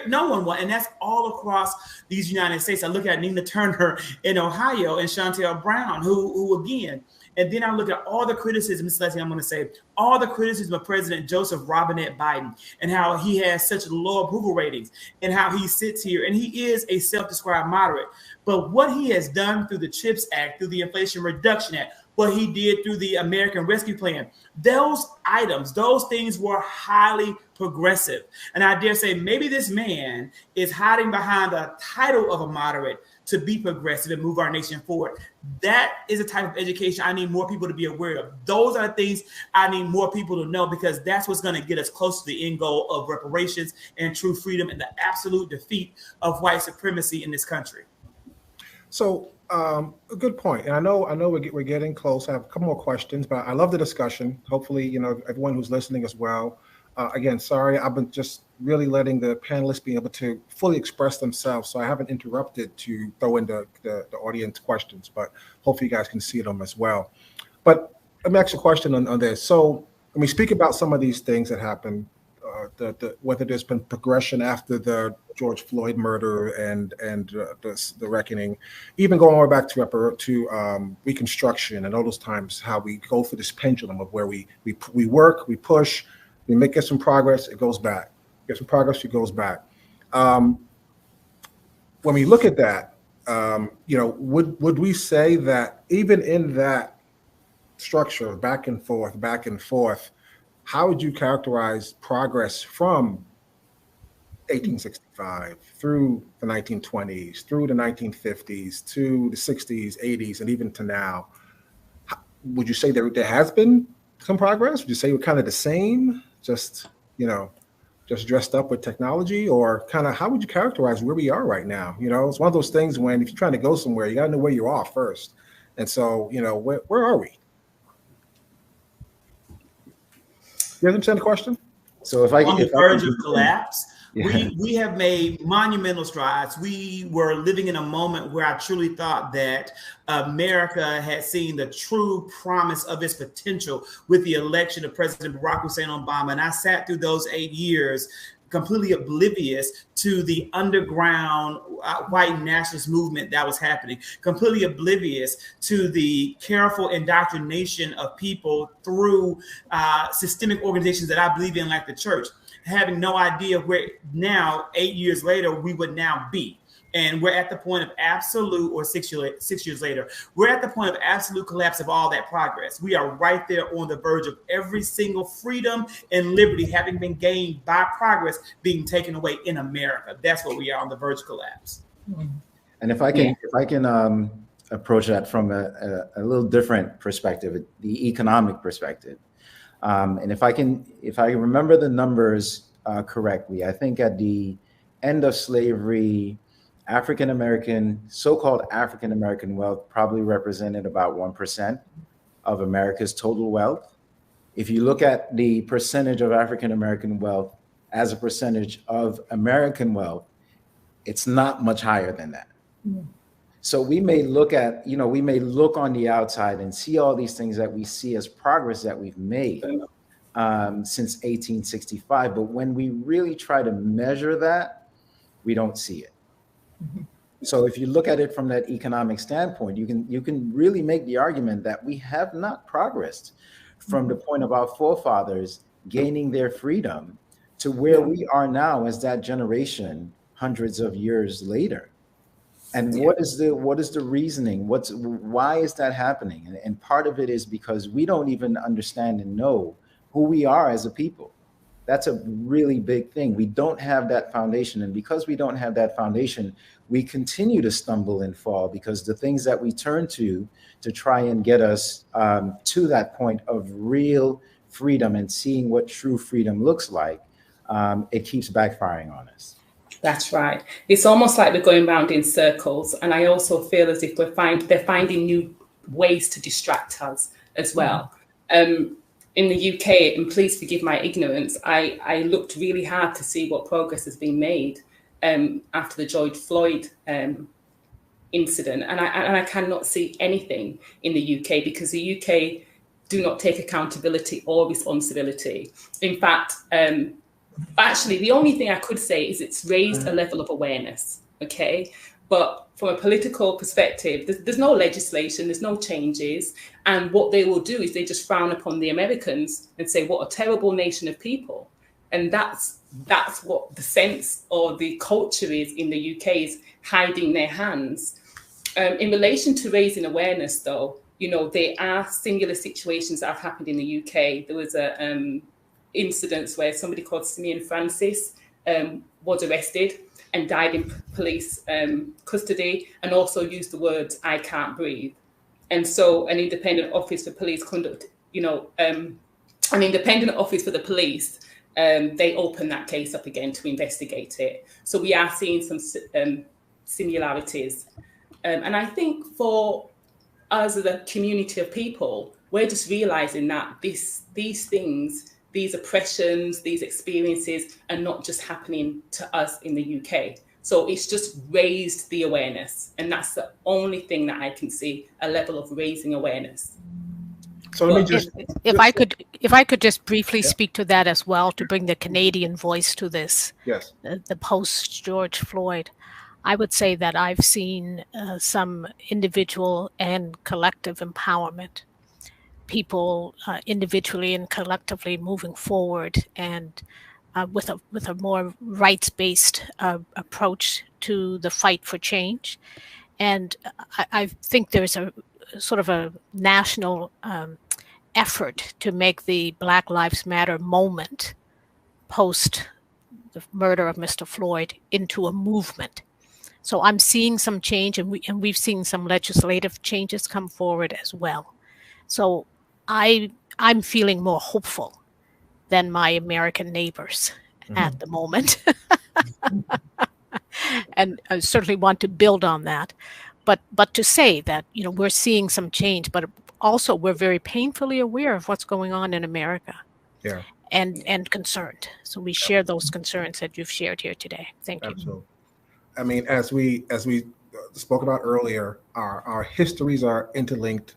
No one won. And that's all across these United States. I look at Nina Turner in Ohio and Chantel Brown, who again, and then I look at all the criticism, this is the last thing I'm going to say, all the criticism of President Joseph Robinette Biden, and how he has such low approval ratings, and how he sits here, and he is a self-described moderate. But what he has done through the CHIPS Act, through the Inflation Reduction Act, what he did through the American Rescue Plan, those items, those things were highly progressive. And I dare say maybe this man is hiding behind the title of a moderate to be progressive and move our nation forward. That is a type of education I need more people to be aware of. Those are the things I need more people to know, because that's what's going to get us close to the end goal of reparations and true freedom and the absolute defeat of white supremacy in this country. So a good point. And I know we're getting close. I have a couple more questions, but I love the discussion. Hopefully, everyone who's listening as well. Again, sorry, I've been just really letting the panelists be able to fully express themselves, so I haven't interrupted to throw in the audience questions, but hopefully you guys can see them as well. But let me ask you a question on this. So when we speak about some of these things that happened, whether there's been progression after the George Floyd murder and the reckoning, even going all the way back to Reconstruction and all those times, how we go through this pendulum of where we work, we push, we get some progress, it goes back. Get some progress, it goes back. When we look at that, would we say that even in that structure, back and forth, how would you characterize progress from 1865 through the 1920s, through the 1950s, to the 60s, 80s, and even to now? Would you say there has been some progress? Would you say we're kind of the same, just dressed up with technology? Or kind of how would you characterize where we are right now? It's one of those things when if you're trying to go somewhere, you got to know where you are first. And so, where are we? You understand the question? So on the verge of collapse, yeah. we have made monumental strides. We were living in a moment where I truly thought that America had seen the true promise of its potential with the election of President Barack Hussein Obama. And I sat through those 8 years completely oblivious to the underground white nationalist movement that was happening, completely oblivious to the careful indoctrination of people through systemic organizations that I believe in, like the church, having no idea where now, 8 years later, we would now be. And we're at the point of absolute, or 6 years later, we're at the point of absolute collapse of all that progress. We are right there on the verge of every single freedom and liberty having been gained by progress being taken away in America. That's what we are, on the verge of collapse. And if I can approach that from a little different perspective, the economic perspective. And if I remember the numbers correctly, I think at the end of slavery, so-called African-American wealth probably represented about 1% of America's total wealth. If you look at the percentage of African-American wealth as a percentage of American wealth, it's not much higher than that. Mm. So we may look on the outside and see all these things that we see as progress that we've made since 1865. But when we really try to measure that, we don't see it. Mm-hmm. So if you look at it from that economic standpoint, you can really make the argument that we have not progressed from the point of our forefathers gaining their freedom to where we are now as that generation hundreds of years later. And what is the reasoning? Why is that happening? And part of it is because we don't even understand and know who we are as a people. That's a really big thing. We don't have that foundation. And because we don't have that foundation, we continue to stumble and fall, because the things that we turn to try and get us to that point of real freedom and seeing what true freedom looks like, it keeps backfiring on us. That's right. It's almost like we're going round in circles. And I also feel as if they're finding new ways to distract us as well. In the UK, and please forgive my ignorance, I looked really hard to see what progress has been made after the George Floyd incident. And I cannot see anything in the UK, because the UK do not take accountability or responsibility. In fact, actually, the only thing I could say is it's raised a level of awareness, okay? But from a political perspective, there's no legislation, there's no changes. And what they will do is they just frown upon the Americans and say, what a terrible nation of people. And that's what the sense or the culture is in the UK, is hiding their hands. In relation to raising awareness, though, there are singular situations that have happened in the UK. There was a incidents where somebody called Simeon Francis was arrested and died in police custody, and also used the words, "I can't breathe." And so an independent office for police conduct, an independent office for the police, they opened that case up again to investigate it. So we are seeing some similarities. And I think for us as a community of people, we're just realizing that these things, these oppressions, these experiences are not just happening to us in the UK. So it's just raised the awareness. And that's the only thing that I can see, a level of raising awareness. So let me just... If I could just briefly speak to that as well, to bring the Canadian voice to this. Yes. The post-George Floyd. I would say that I've seen some individual and collective empowerment. People individually and collectively moving forward, and with a more rights-based approach to the fight for change. And I think there's a sort of a national effort to make the Black Lives Matter moment post the murder of Mr. Floyd into a movement. So I'm seeing some change, and we've seen some legislative changes come forward as well. So I'm feeling more hopeful than my American neighbors at the moment. And I certainly want to build on that. But to say that, we're seeing some change, but also we're very painfully aware of what's going on in America. Yeah. And concerned. So we share those concerns that you've shared here today. Thank you. Absolutely. I mean, as we spoke about earlier, our histories are interlinked,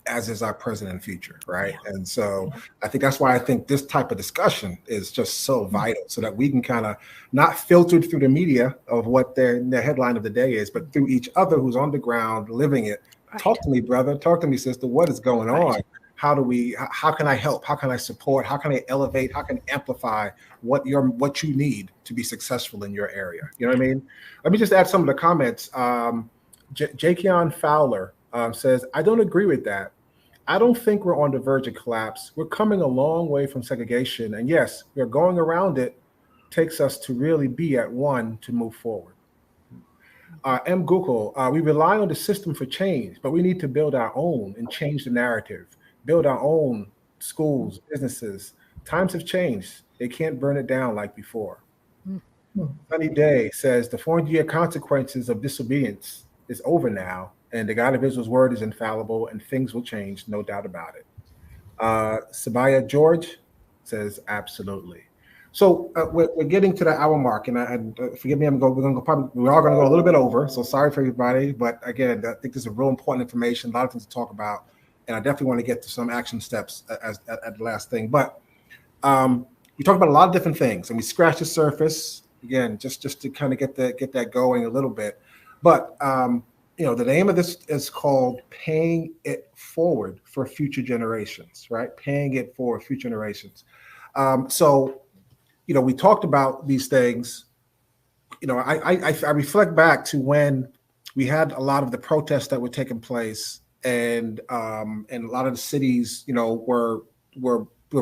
as is our present and future, right? Yeah. And so I think that's why I think this type of discussion is just so vital, so that we can kind of not filtered through the media of what their headline of the day is, but through each other who's on the ground living it. Right. Talk to me, brother. Talk to me, sister. What is going on? How can I help? How can I support? How can I elevate? How can I amplify what you need to be successful in your area? You know what I mean? Let me just add some of the comments. Jakeon Fowler says, I don't agree with that. I don't think we're on the verge of collapse. We're coming a long way from segregation. And yes, we're going around it. Takes us to really be at one to move forward. M. Google, we rely on the system for change, but we need to build our own and change the narrative. Build our own schools, businesses. Times have changed. They can't burn it down like before. Sunny Day says the 400-year consequences of disobedience is over now, and the God of Israel's word is infallible, and things will change, no doubt about it. Sabaya George says absolutely. So we're getting to the hour mark, and forgive me, we're all going to go a little bit over. So sorry for everybody, but again, I think this is real important information, a lot of things to talk about. And I definitely want to get to some action steps at the last thing. But we talked about a lot of different things, and we scratched the surface again, just to kind of get that going a little bit. But the name of this is called Paying It Forward for Future Generations, right? Paying it for future generations. So we talked about these things. I reflect back to when we had a lot of the protests that were taking place, and a lot of the cities, were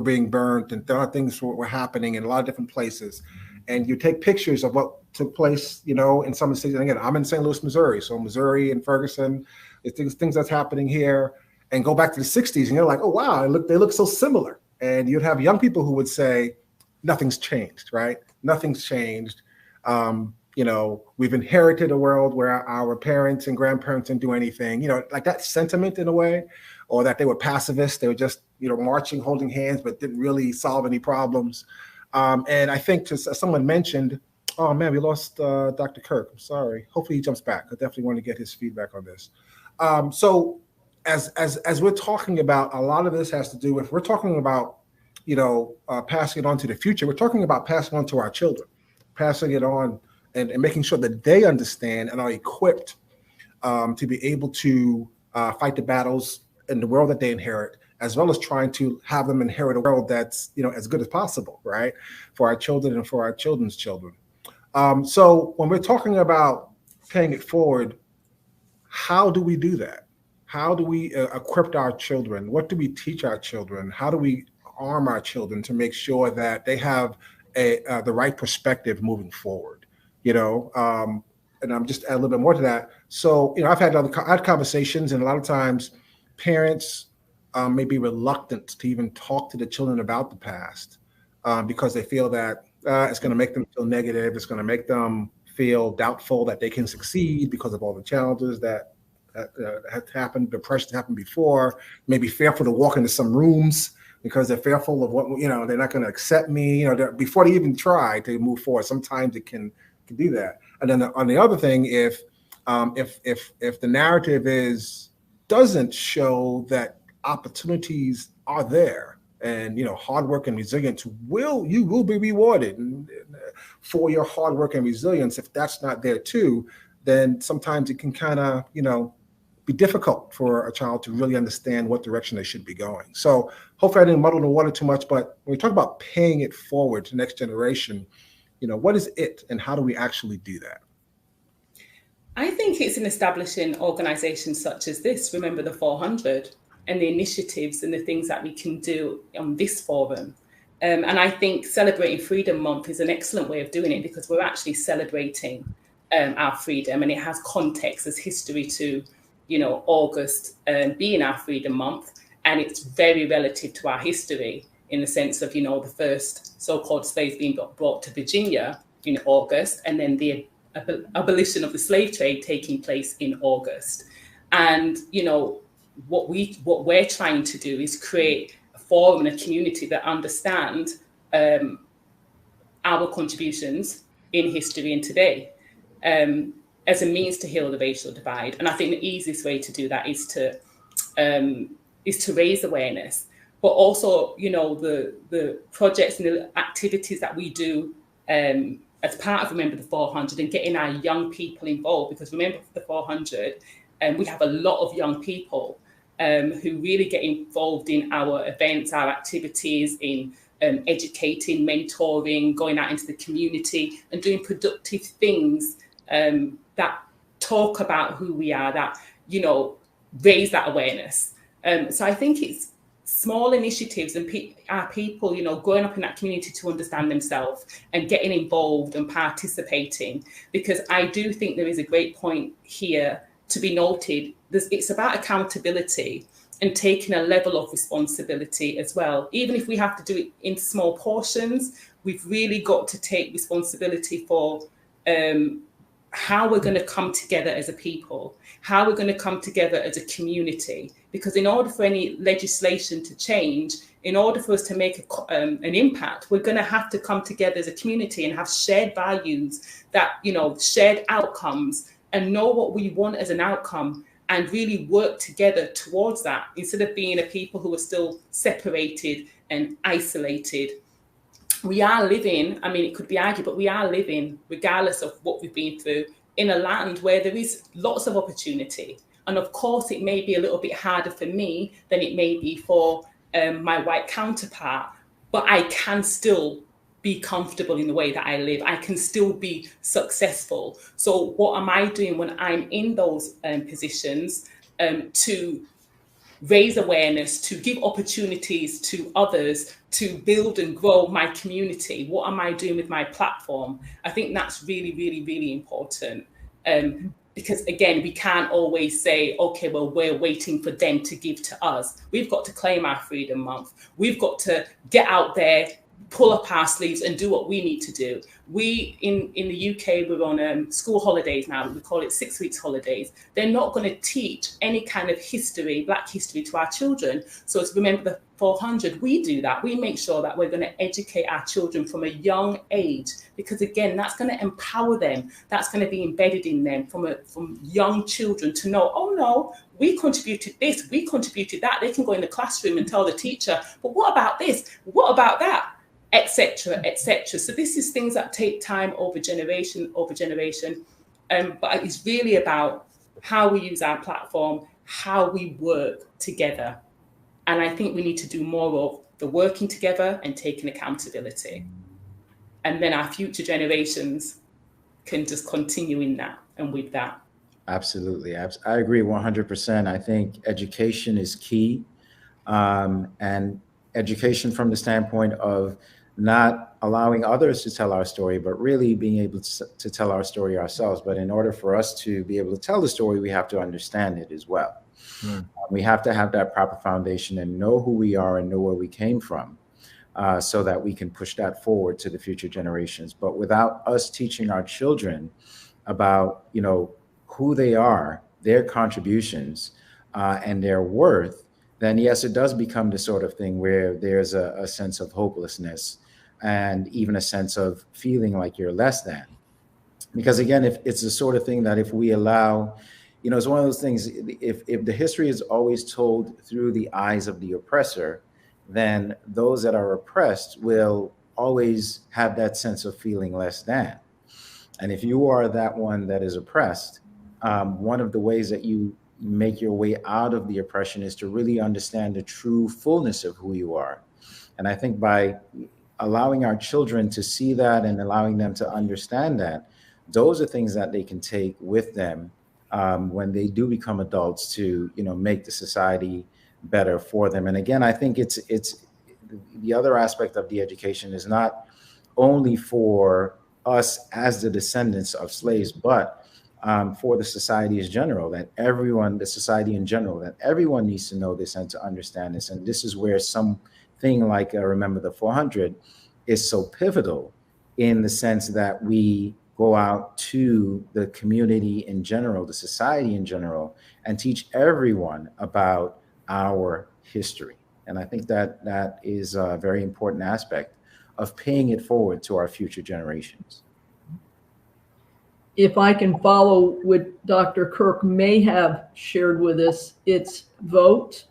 being burned, and a lot of things were happening in a lot of different places. And you take pictures of what took place, in some of the cities. And again, I'm in St. Louis, Missouri. So Missouri and Ferguson, it's things that's happening here. And go back to the 60s, and you're like, oh, wow, they look so similar. And you'd have young people who would say, nothing's changed, right? Nothing's changed. We've inherited a world where our parents and grandparents didn't do anything, like that sentiment in a way, or that they were pacifists. They were just, marching, holding hands, but didn't really solve any problems. And I think as someone mentioned, oh man, we lost Dr. Kirk. I'm sorry. Hopefully he jumps back. I definitely want to get his feedback on this. So as we're talking about, a lot of this has to do with, we're talking about, passing it on to the future. We're talking about passing on to our children, passing it on and making sure that they understand and are equipped to be able to fight the battles in the world that they inherit, as well as trying to have them inherit a world that's, as good as possible, right? For our children and for our children's children. So when we're talking about paying it forward, how do we do that? How do we equip our children? What do we teach our children? How do we arm our children to make sure that they have the right perspective moving forward? And I'm just add a little bit more to that. So, I've had conversations, and a lot of times parents may be reluctant to even talk to the children about the past because they feel that it's going to make them feel negative. It's going to make them feel doubtful that they can succeed because of all the challenges that have happened, depression happened before, maybe fearful to walk into some rooms because they're fearful of what, they're not going to accept me, before they even try to move forward. Sometimes it can do that. And then on the other thing, if the narrative doesn't show that opportunities are there, and hard work and resilience you will be rewarded for your hard work and resilience. If that's not there too, then sometimes it can kind of be difficult for a child to really understand what direction they should be going. So hopefully I didn't muddle the water too much, but when we talk about paying it forward to the next generation, what is it and how do we actually do that? I think it's in establishing organizations such as this, Remember the 400, and the initiatives and the things that we can do on this forum. And I think celebrating Freedom Month is an excellent way of doing it, because we're actually celebrating our freedom, and it has context as history to, August being our Freedom Month. And it's very relative to our history in the sense of, the first so-called slaves being brought to Virginia in August, and then the abolition of the slave trade taking place in August. And, what we're trying to do is create a forum and a community that understand our contributions in history and today as a means to heal the racial divide. And I think the easiest way to do that is to raise awareness, but also, the projects and the activities that we do as part of Remember the 400 and getting our young people involved, because Remember the 400, we have a lot of young people who really get involved in our events, our activities, in educating, mentoring, going out into the community and doing productive things that talk about who we are, that, raise that awareness. So I think it's small initiatives and our people, growing up in that community to understand themselves and getting involved and participating, because I do think there is a great point here to be noted. It's about accountability and taking a level of responsibility as well. Even if we have to do it in small portions, we've really got to take responsibility for how we're going to come together as a people, how we're going to come together as a community. Because in order for any legislation to change, in order for us to make an impact, we're going to have to come together as a community and have shared values, that, shared outcomes, and know what we want as an outcome, and really work together towards that, instead of being a people who are still separated and isolated. We are living, it could be argued, but we are living, regardless of what we've been through, in a land where there is lots of opportunity. And of course, it may be a little bit harder for me than it may be for my white counterpart, but I can still be comfortable in the way that I live. I can still be successful. So what am I doing when I'm in those positions to raise awareness, to give opportunities to others, to build and grow my community? What am I doing with my platform? I think that's really, really, really important. Because again, we can't always say, okay, well, we're waiting for them to give to us. We've got to claim our Freedom Month. We've got to get out there, pull up our sleeves and do what we need to do. We in the UK, we're on school holidays now. We call it 6 weeks holidays. They're not going to teach any kind of history, Black history, to our children. So to remember the 400, we do that. We make sure that we're going to educate our children from a young age, because again, that's going to empower them. That's going to be embedded in them from young children to know, oh no, we contributed this, we contributed that. They can go in the classroom and tell the teacher, but what about this? What about that? Etc., etc. So this is things that take time over generation, but it's really about how we use our platform, how we work together. And I think we need to do more of the working together and taking accountability. And then our future generations can just continue in that and with that. Absolutely. I agree 100%. I think education is key. And education from the standpoint of not allowing others to tell our story, but really being able to tell our story ourselves. But in order for us to be able to tell the story, we have to understand it as well. We have to have that proper foundation and know who we are and know where we came from, so that we can push that forward to the future generations. But without us teaching our children about, who they are, their contributions, and their worth, then yes, it does become the sort of thing where there's a sense of hopelessness and even a sense of feeling like you're less than. Because again, if it's the sort of thing that if we allow, it's one of those things, if the history is always told through the eyes of the oppressor, then those that are oppressed will always have that sense of feeling less than. And if you are that one that is oppressed, one of the ways that you make your way out of the oppression is to really understand the true fullness of who you are. And I think by allowing our children to see that and allowing them to understand that, those are things that they can take with them when they do become adults to, make the society better for them. And again, I think it's the other aspect of the education is not only for us as the descendants of slaves, but for the society in general, that everyone needs to know this and to understand this. And this is where something like Remember the 400 is so pivotal, in the sense that we go out to the community in general, the society in general, and teach everyone about our history. And I think that is a very important aspect of paying it forward to our future generations. If I can follow what Dr. Kirk may have shared with us, it's vote,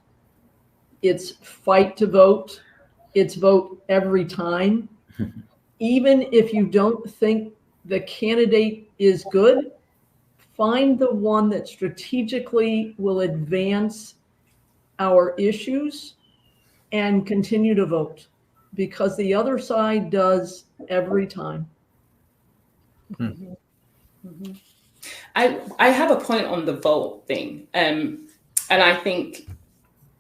it's fight to vote, it's vote every time. Even if you don't think the candidate is good, find the one that strategically will advance our issues and continue to vote, because the other side does every time. Mm-hmm. I have a point on the vote thing, and I think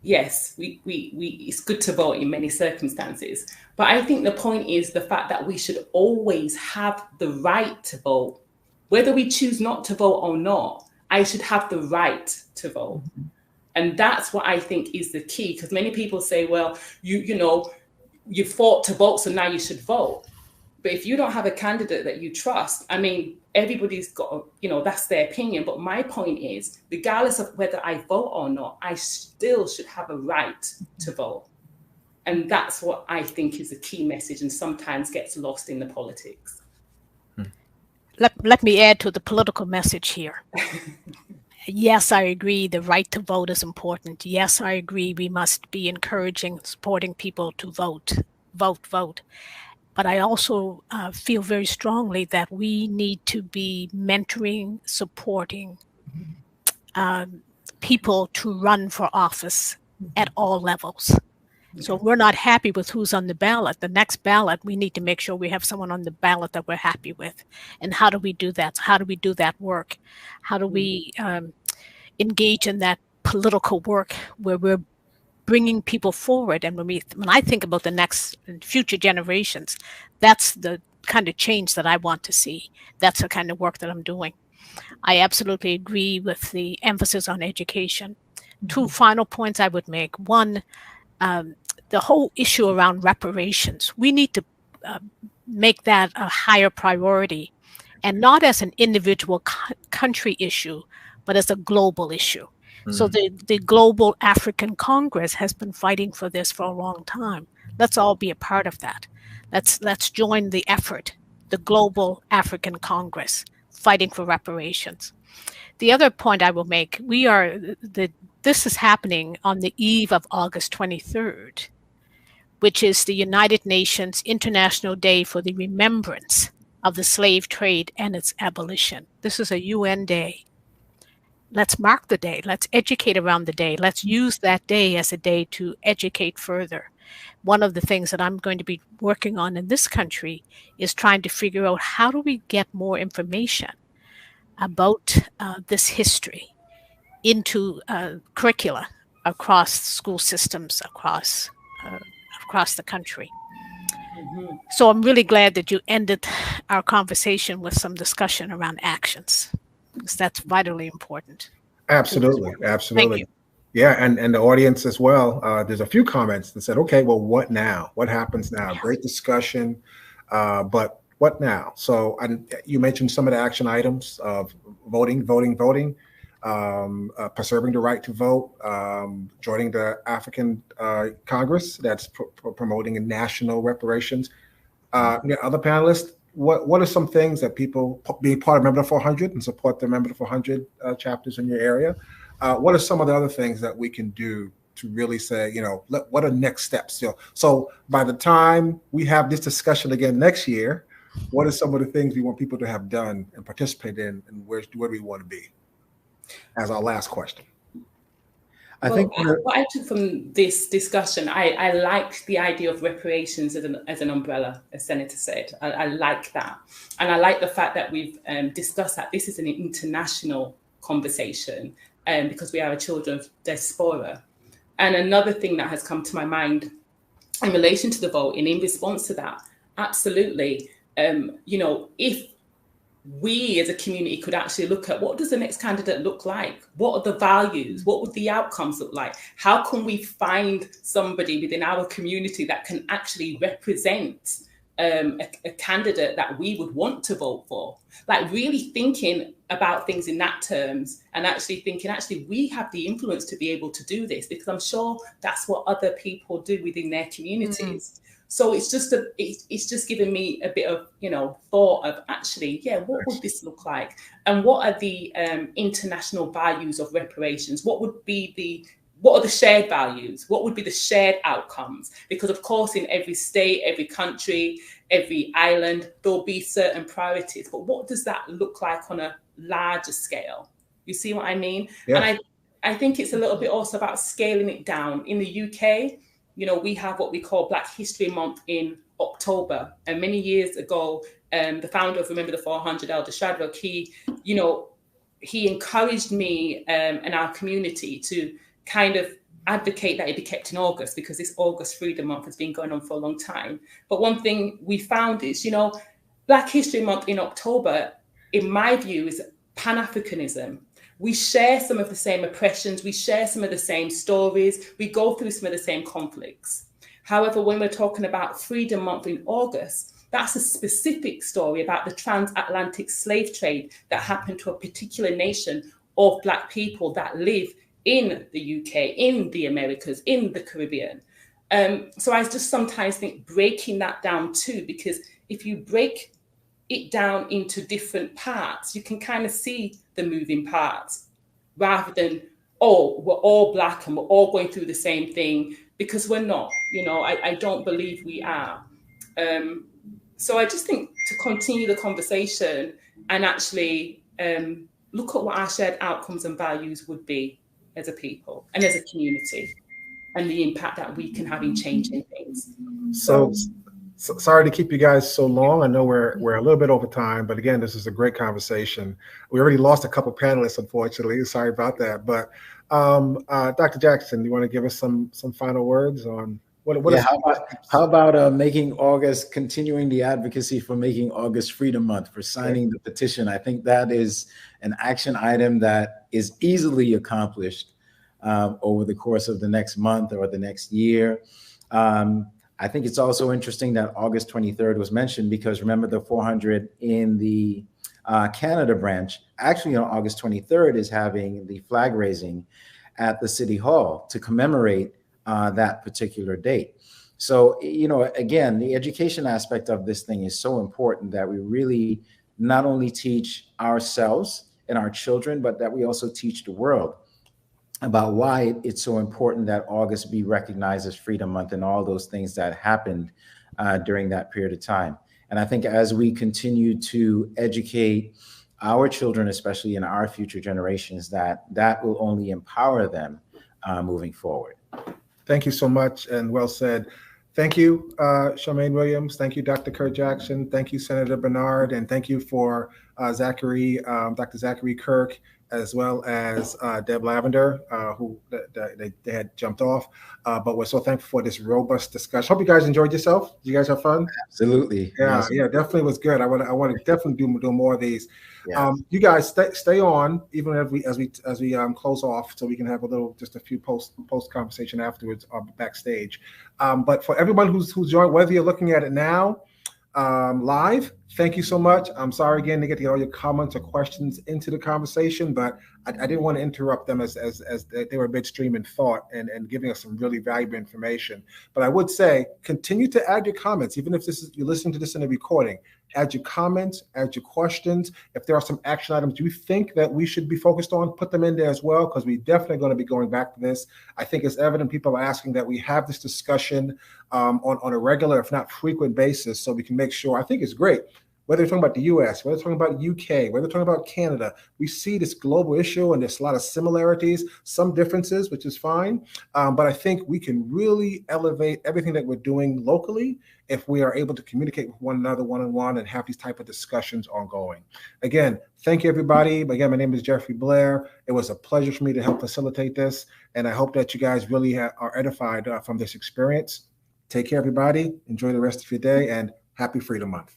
yes, we it's good to vote in many circumstances, but I think the point is the fact that we should always have the right to vote, whether we choose not to vote or not. I should have the right to vote, and that's what I think is the key. Because many people say, well, you fought to vote, so now you should vote. But if you don't have a candidate that you trust, I mean, everybody's got, that's their opinion. But my point is, regardless of whether I vote or not, I still should have a right to vote. And that's what I think is a key message, and sometimes gets lost in the politics. Let me add to the political message here. Yes, I agree. The right to vote is important. Yes, I agree. We must be encouraging, supporting people to vote. But I also feel very strongly that we need to be mentoring, supporting people to run for office at all levels. So we're not happy with who's on the ballot. The next ballot, we need to make sure we have someone on the ballot that we're happy with. And how do we do that? How do we do that work? How do we engage in that political work where we're bringing people forward? And when I think about the next and future generations, that's the kind of change that I want to see. That's the kind of work that I'm doing. I absolutely agree with the emphasis on education. Two final points I would make. One, the whole issue around reparations. We need to make that a higher priority, and not as an individual country issue, but as a global issue. So the Global African Congress has been fighting for this for a long time. Let's all be a part of that. Let's join the effort, the Global African Congress, fighting for reparations. The other point I will make, this is happening on the eve of August 23rd, which is the United Nations International Day for the Remembrance of the Slave Trade and its Abolition. This is a UN day. Let's mark the day. Let's educate around the day. Let's use that day as a day to educate further. One of the things that I'm going to be working on in this country is trying to figure out how do we get more information about this history into curricula across school systems across the country. So I'm really glad that you ended our conversation with some discussion around actions, because that's vitally important. Absolutely. Thank you. Yeah, and the audience as well. There's a few comments that said, okay, well, what now? What happens now? Yeah. Great discussion, but what now? So you mentioned some of the action items of voting, preserving the right to vote, joining the African Congress that's promoting national reparations. Other panelists, what are some things that people, being part of Member 400 and support the Member 400 chapters in your area, what are some of the other things that we can do to really say, what are next steps? So by the time we have this discussion again next year, what are some of the things we want people to have done and participate in, and where do we want to be? As our last question. I think what I took from this discussion, I like the idea of reparations as an umbrella, as Senator said. I like that. And I like the fact that we've discussed that this is an international conversation because we are children of diaspora. And another thing that has come to my mind in relation to the vote and in response to that, absolutely, if we as a community could actually look at what does the next candidate look like? What are the values? What would the outcomes look like? How can we find somebody within our community that can actually represent a candidate that we would want to vote for? Like really thinking about things in that terms and actually thinking, we have the influence to be able to do this, because I'm sure that's what other people do within their communities. So it's just giving me a bit of, thought of actually, what would this look like? And what are the international values of reparations? What are the shared values? What would be the shared outcomes? Because of course, in every state, every country, every island, there'll be certain priorities. But what does that look like on a larger scale? You see what I mean? Yeah. And I think it's a little bit also about scaling it down. In the UK, we have what we call Black History Month in October. And many years ago, the founder of Remember the 400, Elder Shadrock, he encouraged me and our community to kind of advocate that it be kept in August, because this August Freedom Month has been going on for a long time. But one thing we found is, Black History Month in October, in my view, is Pan-Africanism. We share some of the same oppressions. We share some of the same stories. We go through some of the same conflicts. However, when we're talking about Freedom Month in August, that's a specific story about the transatlantic slave trade that happened to a particular nation of Black people that live in the UK, in the Americas, in the Caribbean. So I just sometimes think breaking that down too, because if you break it down into different parts, you can kind of see the moving parts rather than, we're all Black and we're all going through the same thing, because we're not. I don't believe we are. So I just think to continue the conversation and actually look at what our shared outcomes and values would be as a people and as a community, and the impact that we can have in changing things. So sorry to keep you guys so long. I know we're a little bit over time, but again, this is a great conversation. We already lost a couple panelists, unfortunately. Sorry about that. But Dr. Jackson, you want to give us some final words on how about making August, continuing the advocacy for making August Freedom Month, for signing the petition? I think that is an action item that is easily accomplished over the course of the next month or the next year. I think it's also interesting that August 23rd was mentioned, because remember the 400 in the Canada branch, actually on August 23rd is having the flag raising at the City Hall to commemorate that particular date. So, you know, again, the education aspect of this thing is so important, that we really not only teach ourselves and our children, but that we also teach the world about why it's so important that August be recognized as Freedom Month and all those things that happened during that period of time. And I think as we continue to educate our children, especially in our future generations, that will only empower them moving forward. Thank you so much, and well said. Thank you, Charmaine Williams. Thank you, Dr. Kirk Jackson. Thank you, Senator Bernard, and thank you for Zachary, Dr. Zachary Kirk, as well as Deb Lavender, who they had jumped off. But we're so thankful for this robust discussion. Hope you guys enjoyed yourself. Did you guys have fun? Absolutely. Yeah, yes. Definitely was good. I want to definitely do more of these. Yes. You guys stay on, even as we close off, so we can have just a few post conversation afterwards backstage. But for everyone who's joined, whether you're looking at it now live, thank you so much. I'm sorry again to get all your comments or questions into the conversation, but I didn't want to interrupt them as they were midstream in thought and giving us some really valuable information. But I would say continue to add your comments, even if you're listening to this in a recording. Add your comments, add your questions. If there are some action items you think that we should be focused on, put them in there as well, because we're definitely going to be going back to this. I think it's evident people are asking that we have this discussion on a regular, if not frequent basis, so we can make sure. I think it's great. Whether you're talking about the US, whether you're talking about UK, whether you're talking about Canada, we see this global issue and there's a lot of similarities, some differences, which is fine. But I think we can really elevate everything that we're doing locally if we are able to communicate with one another one-on-one and have these type of discussions ongoing. Again, thank you, everybody. Again, my name is Jeffrey Blair. It was a pleasure for me to help facilitate this. And I hope that you guys really are edified from this experience. Take care, everybody. Enjoy the rest of your day, and happy Freedom Month.